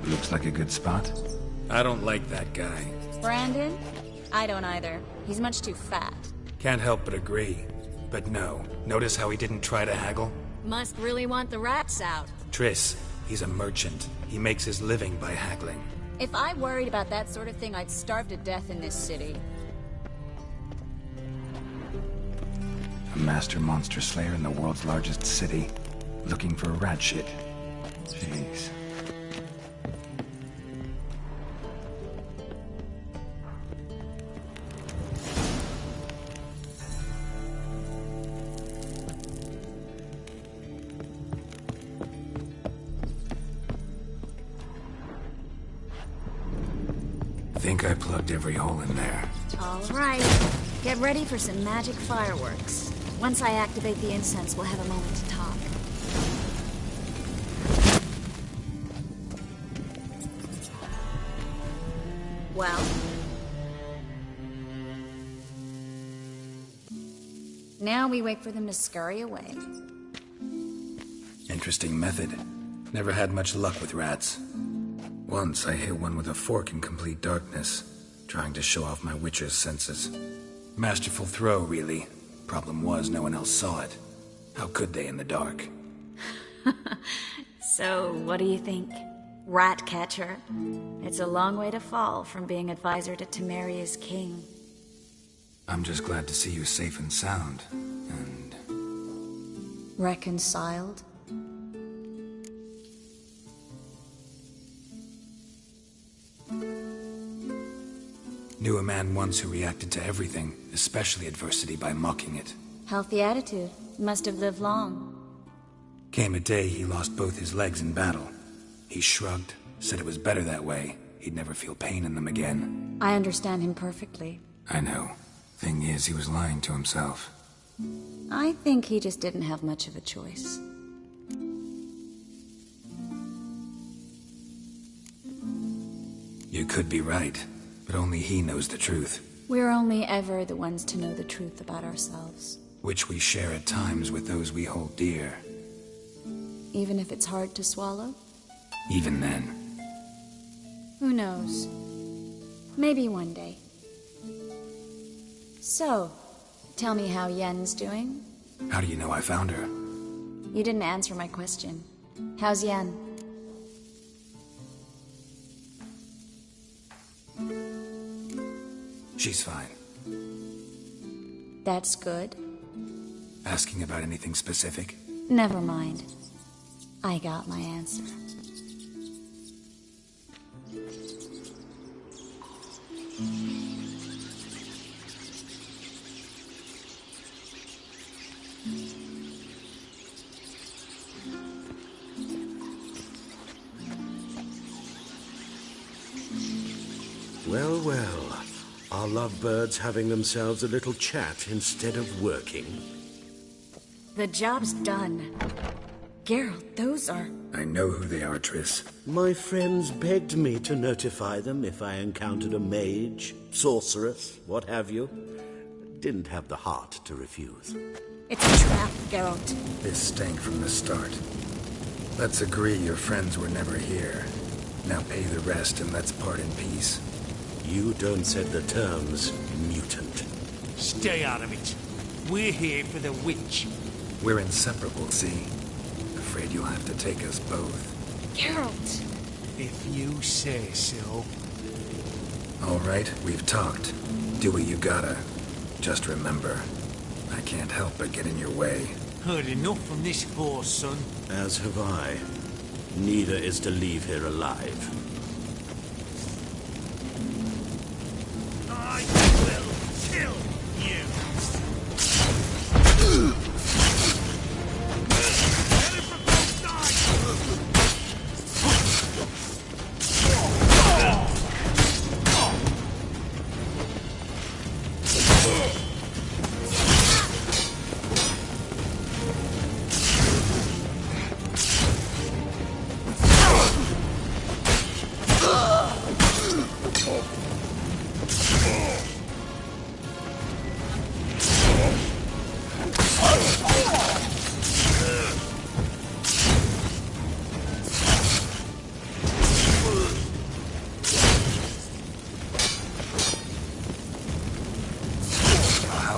Looks like a good spot. I don't like that guy. Brandon? I don't either. He's much too fat. Can't help but agree. But no, notice how he didn't try to haggle? Must really want the rats out. Triss, he's a merchant. He makes his living by haggling. If I worried about that sort of thing, I'd starve to death in this city. A master monster slayer in the world's largest city, looking for rat shit. Jeez. Think I plugged every hole in there. All right. Get ready for some magic fireworks. Once I activate the incense, we'll have a moment to talk. Well? Now we wait for them to scurry away. Interesting method. Never had much luck with rats. Once I hit one with a fork in complete darkness, trying to show off my witcher's senses. Masterful throw, really. Problem was, no one else saw it. How could they in the dark? So, what do you think? Rat catcher? It's a long way to fall from being advisor to Temeria's king. I'm just glad to see you safe and sound, and... Reconciled? Knew a man once who reacted to everything, especially adversity, by mocking it. Healthy attitude. Must have lived long. Came a day he lost both his legs in battle. He shrugged, said it was better that way. He'd never feel pain in them again. I understand him perfectly. I know. Thing is, he was lying to himself. I think he just didn't have much of a choice. You could be right, but only he knows the truth. We're only ever the ones to know the truth about ourselves. Which we share at times with those we hold dear. Even if it's hard to swallow? Even then. Who knows? Maybe one day. So, tell me how Yen's doing? How do you know I found her? You didn't answer my question. How's Yen? She's fine. That's good. Asking about anything specific? Never mind. I got my answer. Well, well. Are lovebirds having themselves a little chat instead of working? The job's done. Geralt, those are... I know who they are, Triss. My friends begged me to notify them if I encountered a mage, sorceress, what have you. Didn't have the heart to refuse. It's a trap, Geralt. This stank from the start. Let's agree your friends were never here. Now pay the rest and let's part in peace. You don't set the terms, mutant. Stay out of it. We're here for the witch. We're inseparable, see? Afraid you'll have to take us both. Geralt! If you say so. All right, we've talked. Do what you gotta. Just remember, I can't help but get in your way. Heard enough from this horse, son. As have I. Neither is to leave here alive. I will kill you.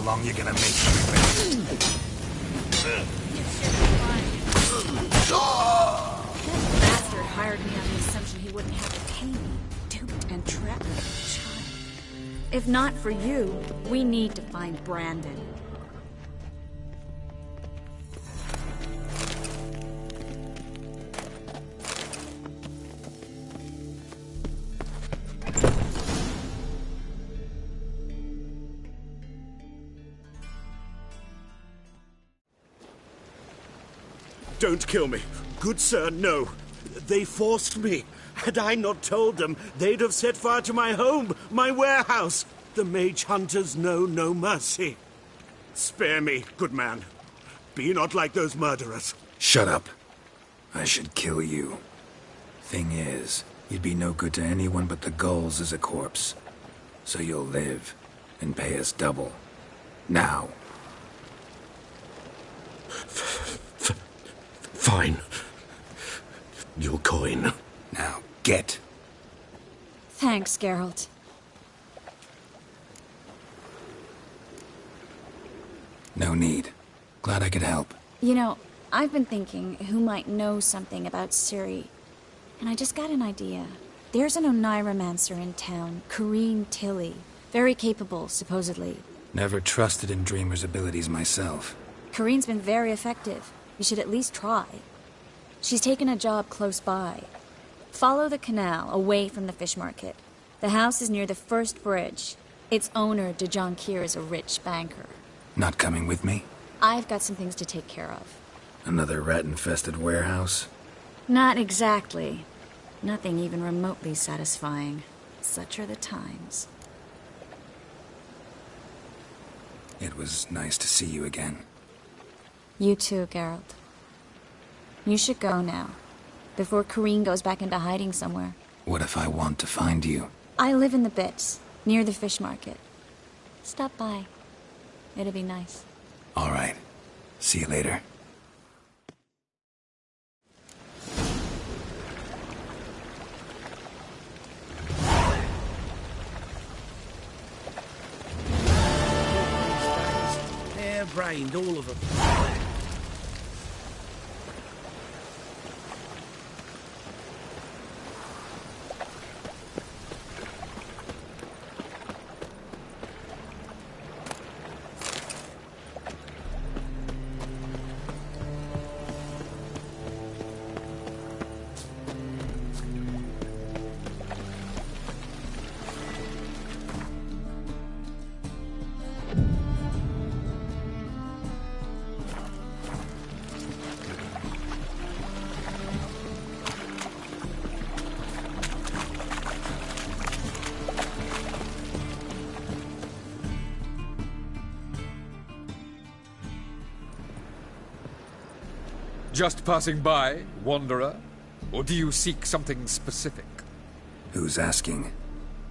long you gonna make me? That bastard hired me on the assumption he wouldn't have to pay me. Duped and trapped like a child. If not for you, we need to find Brandon. Don't kill me. Good sir, no. They forced me. Had I not told them, they'd have set fire to my home, my warehouse. The mage hunters know no mercy. Spare me, good man. Be not like those murderers. Shut up. I should kill you. Thing is, you'd be no good to anyone but the gulls as a corpse. So you'll live, and pay us double. Now. Fine. Your coin. Now, get. Thanks, Geralt. No need. Glad I could help. You know, I've been thinking who might know something about Ciri. And I just got an idea. There's an Oneiromancer in town, Corrine Tilly. Very capable, supposedly. Never trusted in Dreamer's abilities myself. Corrine's been very effective. You should at least try. She's taken a job close by. Follow the canal, away from the fish market. The house is near the first bridge. Its owner, De Jonquier, is a rich banker. Not coming with me? I've got some things to take care of. Another rat-infested warehouse? Not exactly. Nothing even remotely satisfying. Such are the times. It was nice to see you again. You too, Geralt. You should go now, before Corrine goes back into hiding somewhere. What if I want to find you? I live in the Bits, near the fish market. Stop by. It'll be nice. All right. See you later. Hair-brained, all of them. Just passing by, wanderer? Or do you seek something specific? Who's asking?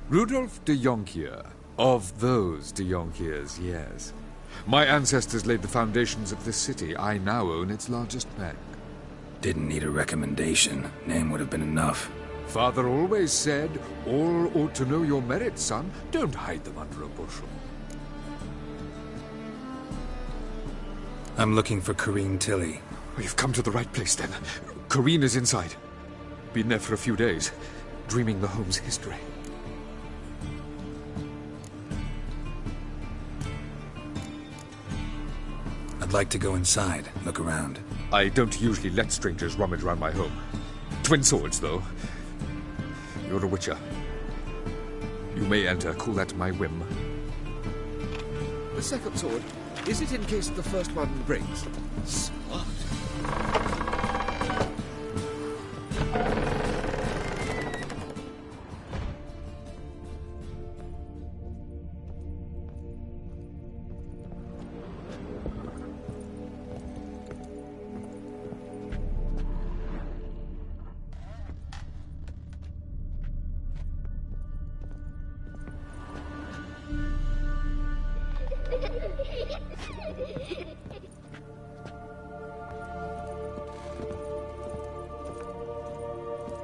Rudolf de Jonquier. Of those de Jonquiers, yes. My ancestors laid the foundations of this city. I now own its largest bank. Didn't need a recommendation. Name would have been enough. Father always said, all ought to know your merits, son. Don't hide them under a bushel. I'm looking for Corrine Tilly. You've come to the right place, then. Corrine is inside. Been there for a few days, dreaming the home's history. I'd like to go inside, look around. I don't usually let strangers rummage around my home. Twin swords, though. You're a witcher. You may enter, call that my whim. The second sword, is it in case the first one breaks? Smart.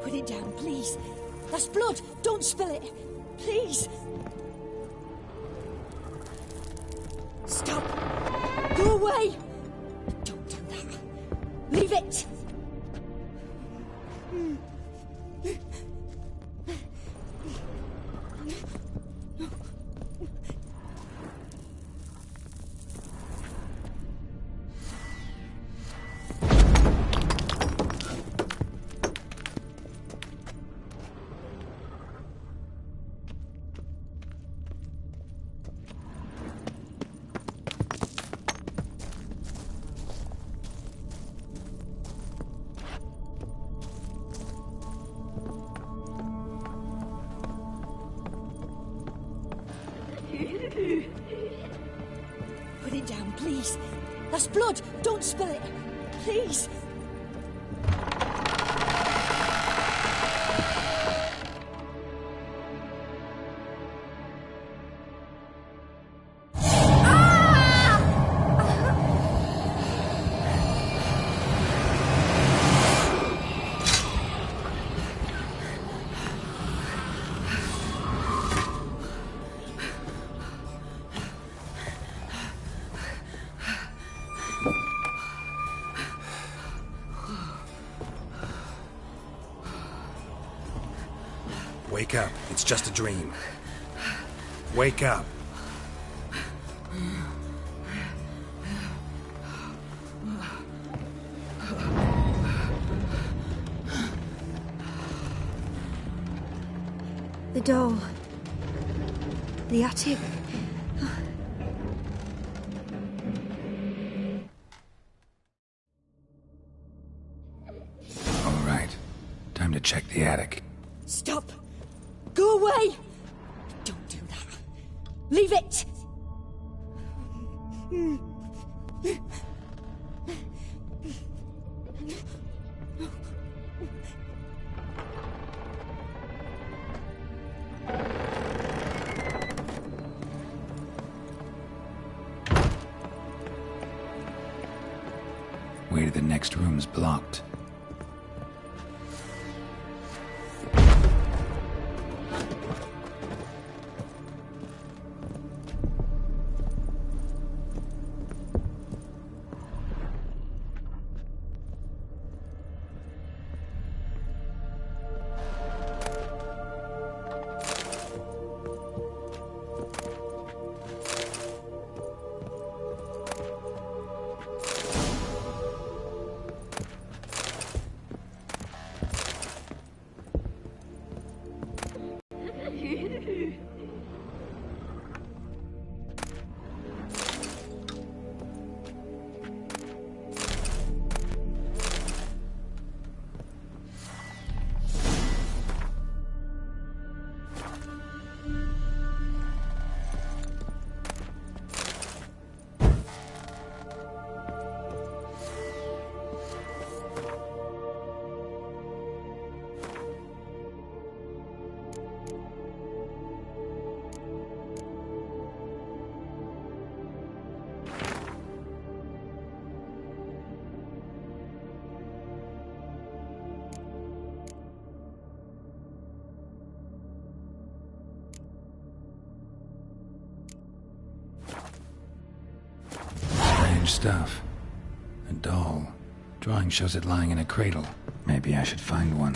Put it down, please. That's blood. Don't spill it. Please. Stop! Go away! Don't do that. Leave it! Put it down, please. That's blood. Don't spill it. Please. Wake up. It's just a dream. Wake up. The door. The attic. All right. Time to check the attic. Stop! Go away! Don't do that. Leave it! Way to the next room's blocked. Strange stuff. A doll. Drawing shows it lying in a cradle. Maybe I should find one.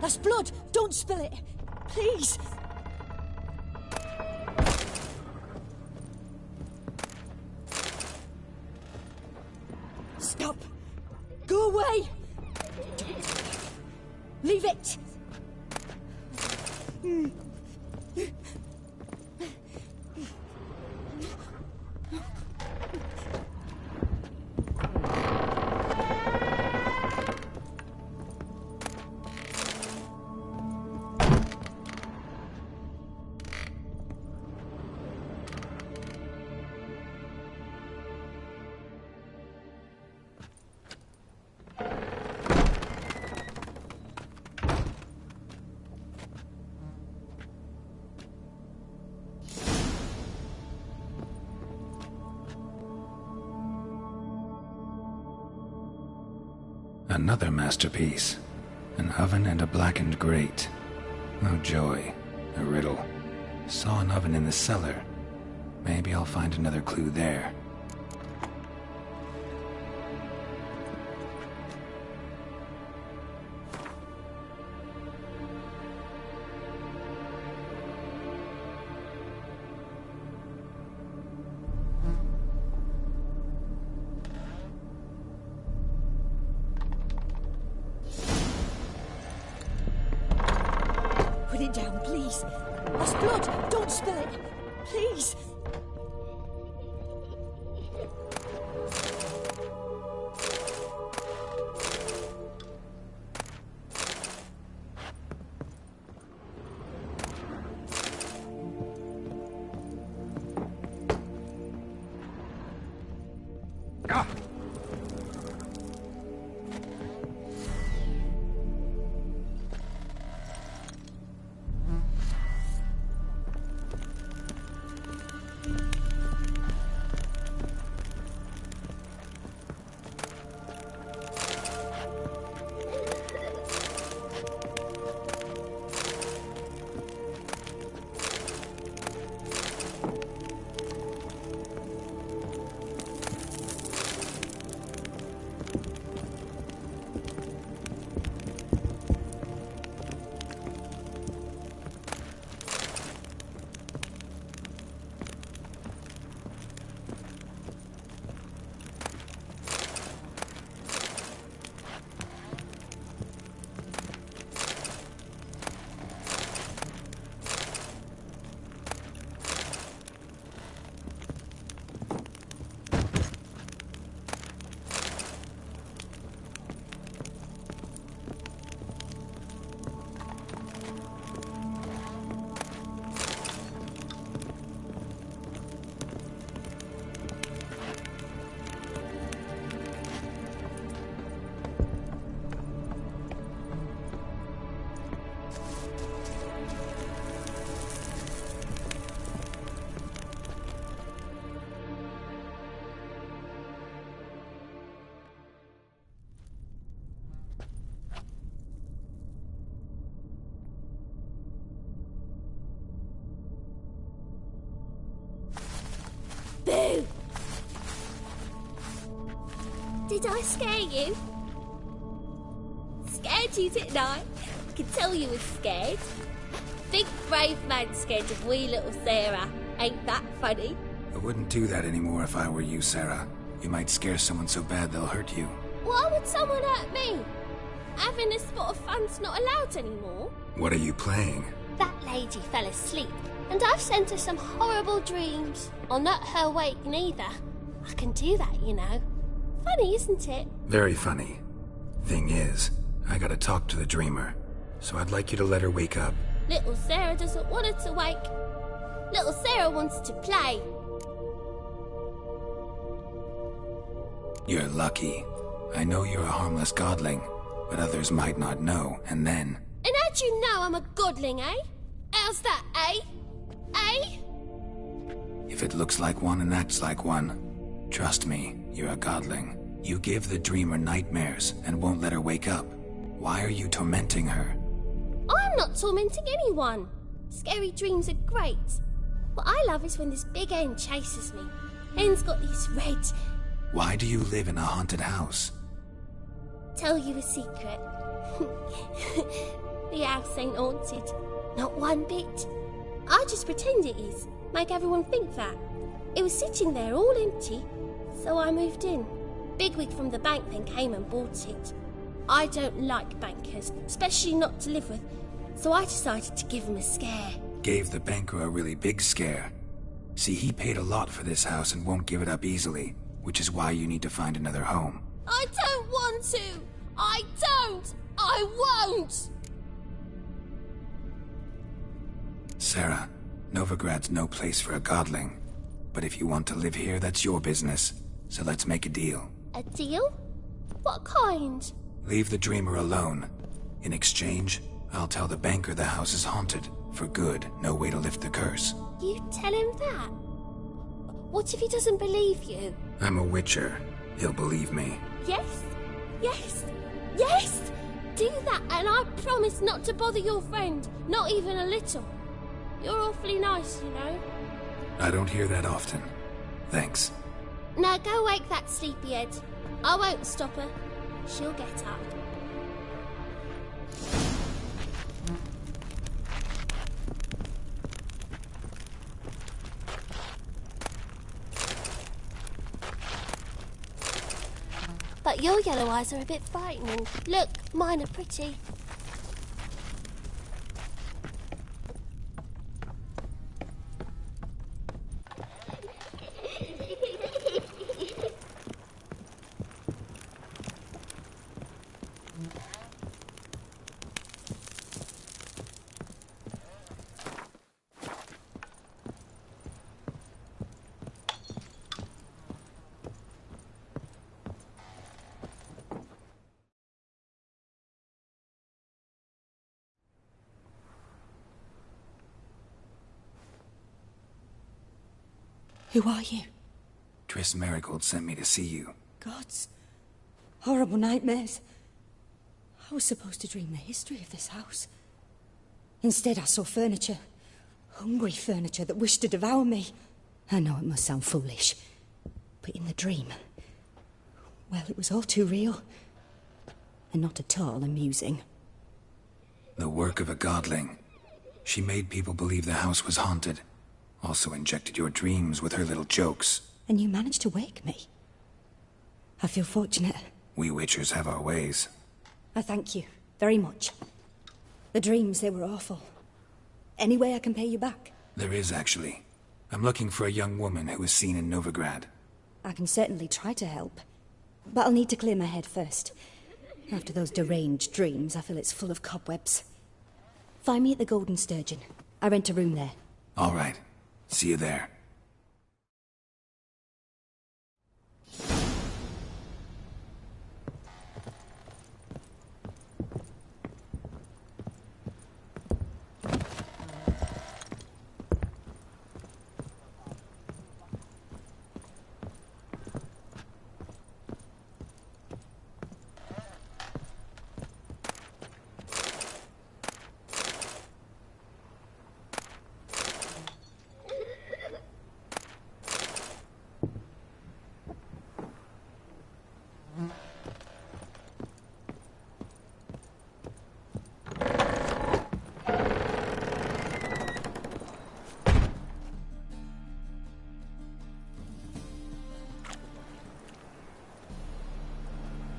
That's blood! Don't spill it! Please! Stop! Go away! Leave it! Another masterpiece. An oven and a blackened grate. No joy. A riddle. Saw an oven in the cellar. Maybe I'll find another clue there. Put it down, please. That's blood. Don't spill it. Please. Boo! Did I scare you? Scared you, didn't I? I can tell you was scared. Big brave man scared of wee little Sarah. Ain't that funny? I wouldn't do that anymore if I were you, Sarah. You might scare someone so bad they'll hurt you. Why would someone hurt me? Having a spot of fun's not allowed anymore. What are you playing? That lady fell asleep, and I've sent her some horrible dreams. Or not her wake neither. I can do that, you know. Funny, isn't it? Very funny. Thing is, I gotta talk to the dreamer, so I'd like you to let her wake up. Little Sarah doesn't want her to wake. Little Sarah wants to play. You're lucky. I know you're a harmless godling, but others might not know, and then... And how'd you know I'm a godling, eh? How's that, eh? Eh? If it looks like one and acts like one, trust me, you're a godling. You give the dreamer nightmares and won't let her wake up. Why are you tormenting her? I'm not tormenting anyone. Scary dreams are great. What I love is when this big hen chases me. Hen's got these red... Why do you live in a haunted house? Tell you a secret. The house ain't haunted. Not one bit. I just pretend it is. Make everyone think that. It was sitting there all empty, so I moved in. Bigwig from the bank then came and bought it. I don't like bankers, especially not to live with, so I decided to give him a scare. Gave the banker a really big scare. See, he paid a lot for this house and won't give it up easily, which is why you need to find another home. I don't want to! I don't! I won't! Sarah, Novigrad's no place for a godling. But if you want to live here, that's your business. So let's make a deal. A deal? What kind? Leave the dreamer alone. In exchange, I'll tell the banker the house is haunted. For good, no way to lift the curse. You tell him that? What if he doesn't believe you? I'm a witcher. He'll believe me. Yes? Yes? Yes! Do that and I promise not to bother your friend. Not even a little. You're awfully nice, you know. I don't hear that often. Thanks. Now go wake that sleepyhead. I won't stop her. She'll get up. But your yellow eyes are a bit frightening. Look, mine are pretty. Who are you? Triss Merigold sent me to see you. Gods. Horrible nightmares. I was supposed to dream the history of this house. Instead, I saw furniture. Hungry furniture that wished to devour me. I know it must sound foolish, but in the dream, well, it was all too real. And not at all amusing. The work of a godling. She made people believe the house was haunted. Also injected your dreams with her little jokes. And you managed to wake me. I feel fortunate. We witchers have our ways. I thank you very much. The dreams, they were awful. Any way I can pay you back? There is, actually. I'm looking for a young woman who was seen in Novigrad. I can certainly try to help. But I'll need to clear my head first. After those deranged dreams, I feel it's full of cobwebs. Find me at the Golden Sturgeon. I rent a room there. All right. See you there.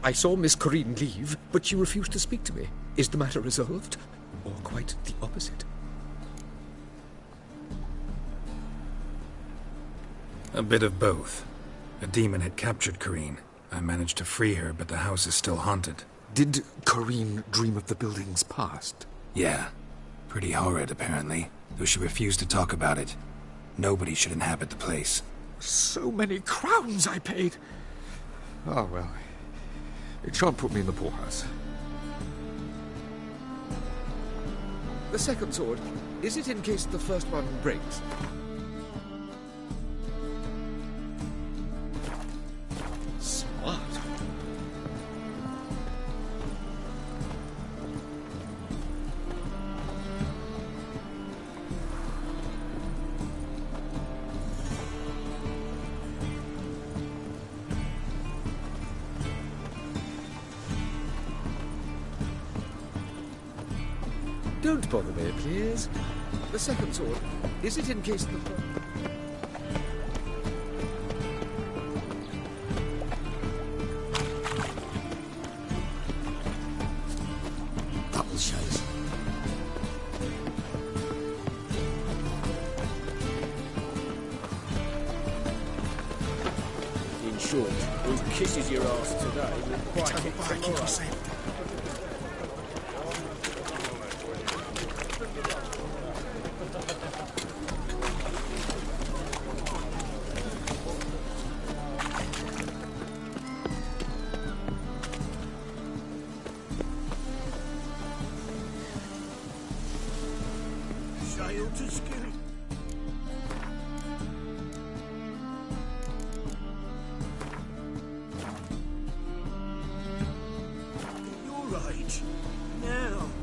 I saw Miss Corinne leave, but she refused to speak to me. Is the matter resolved? Or quite the opposite? A bit of both. A demon had captured Corinne. I managed to free her, but the house is still haunted. Did Corinne dream of the building's past? Yeah. Pretty horrid, apparently. Though she refused to talk about it. Nobody should inhabit the place. So many crowns I paid! Oh, well. It shan't put me in the poorhouse. The second sword, is it in case the first one breaks? Smart. Don't bother me, please. The second sword, is it encased in the... Double shows. In short, who kisses your ass today will quite it tomorrow. Sail to skill. You're right. Now,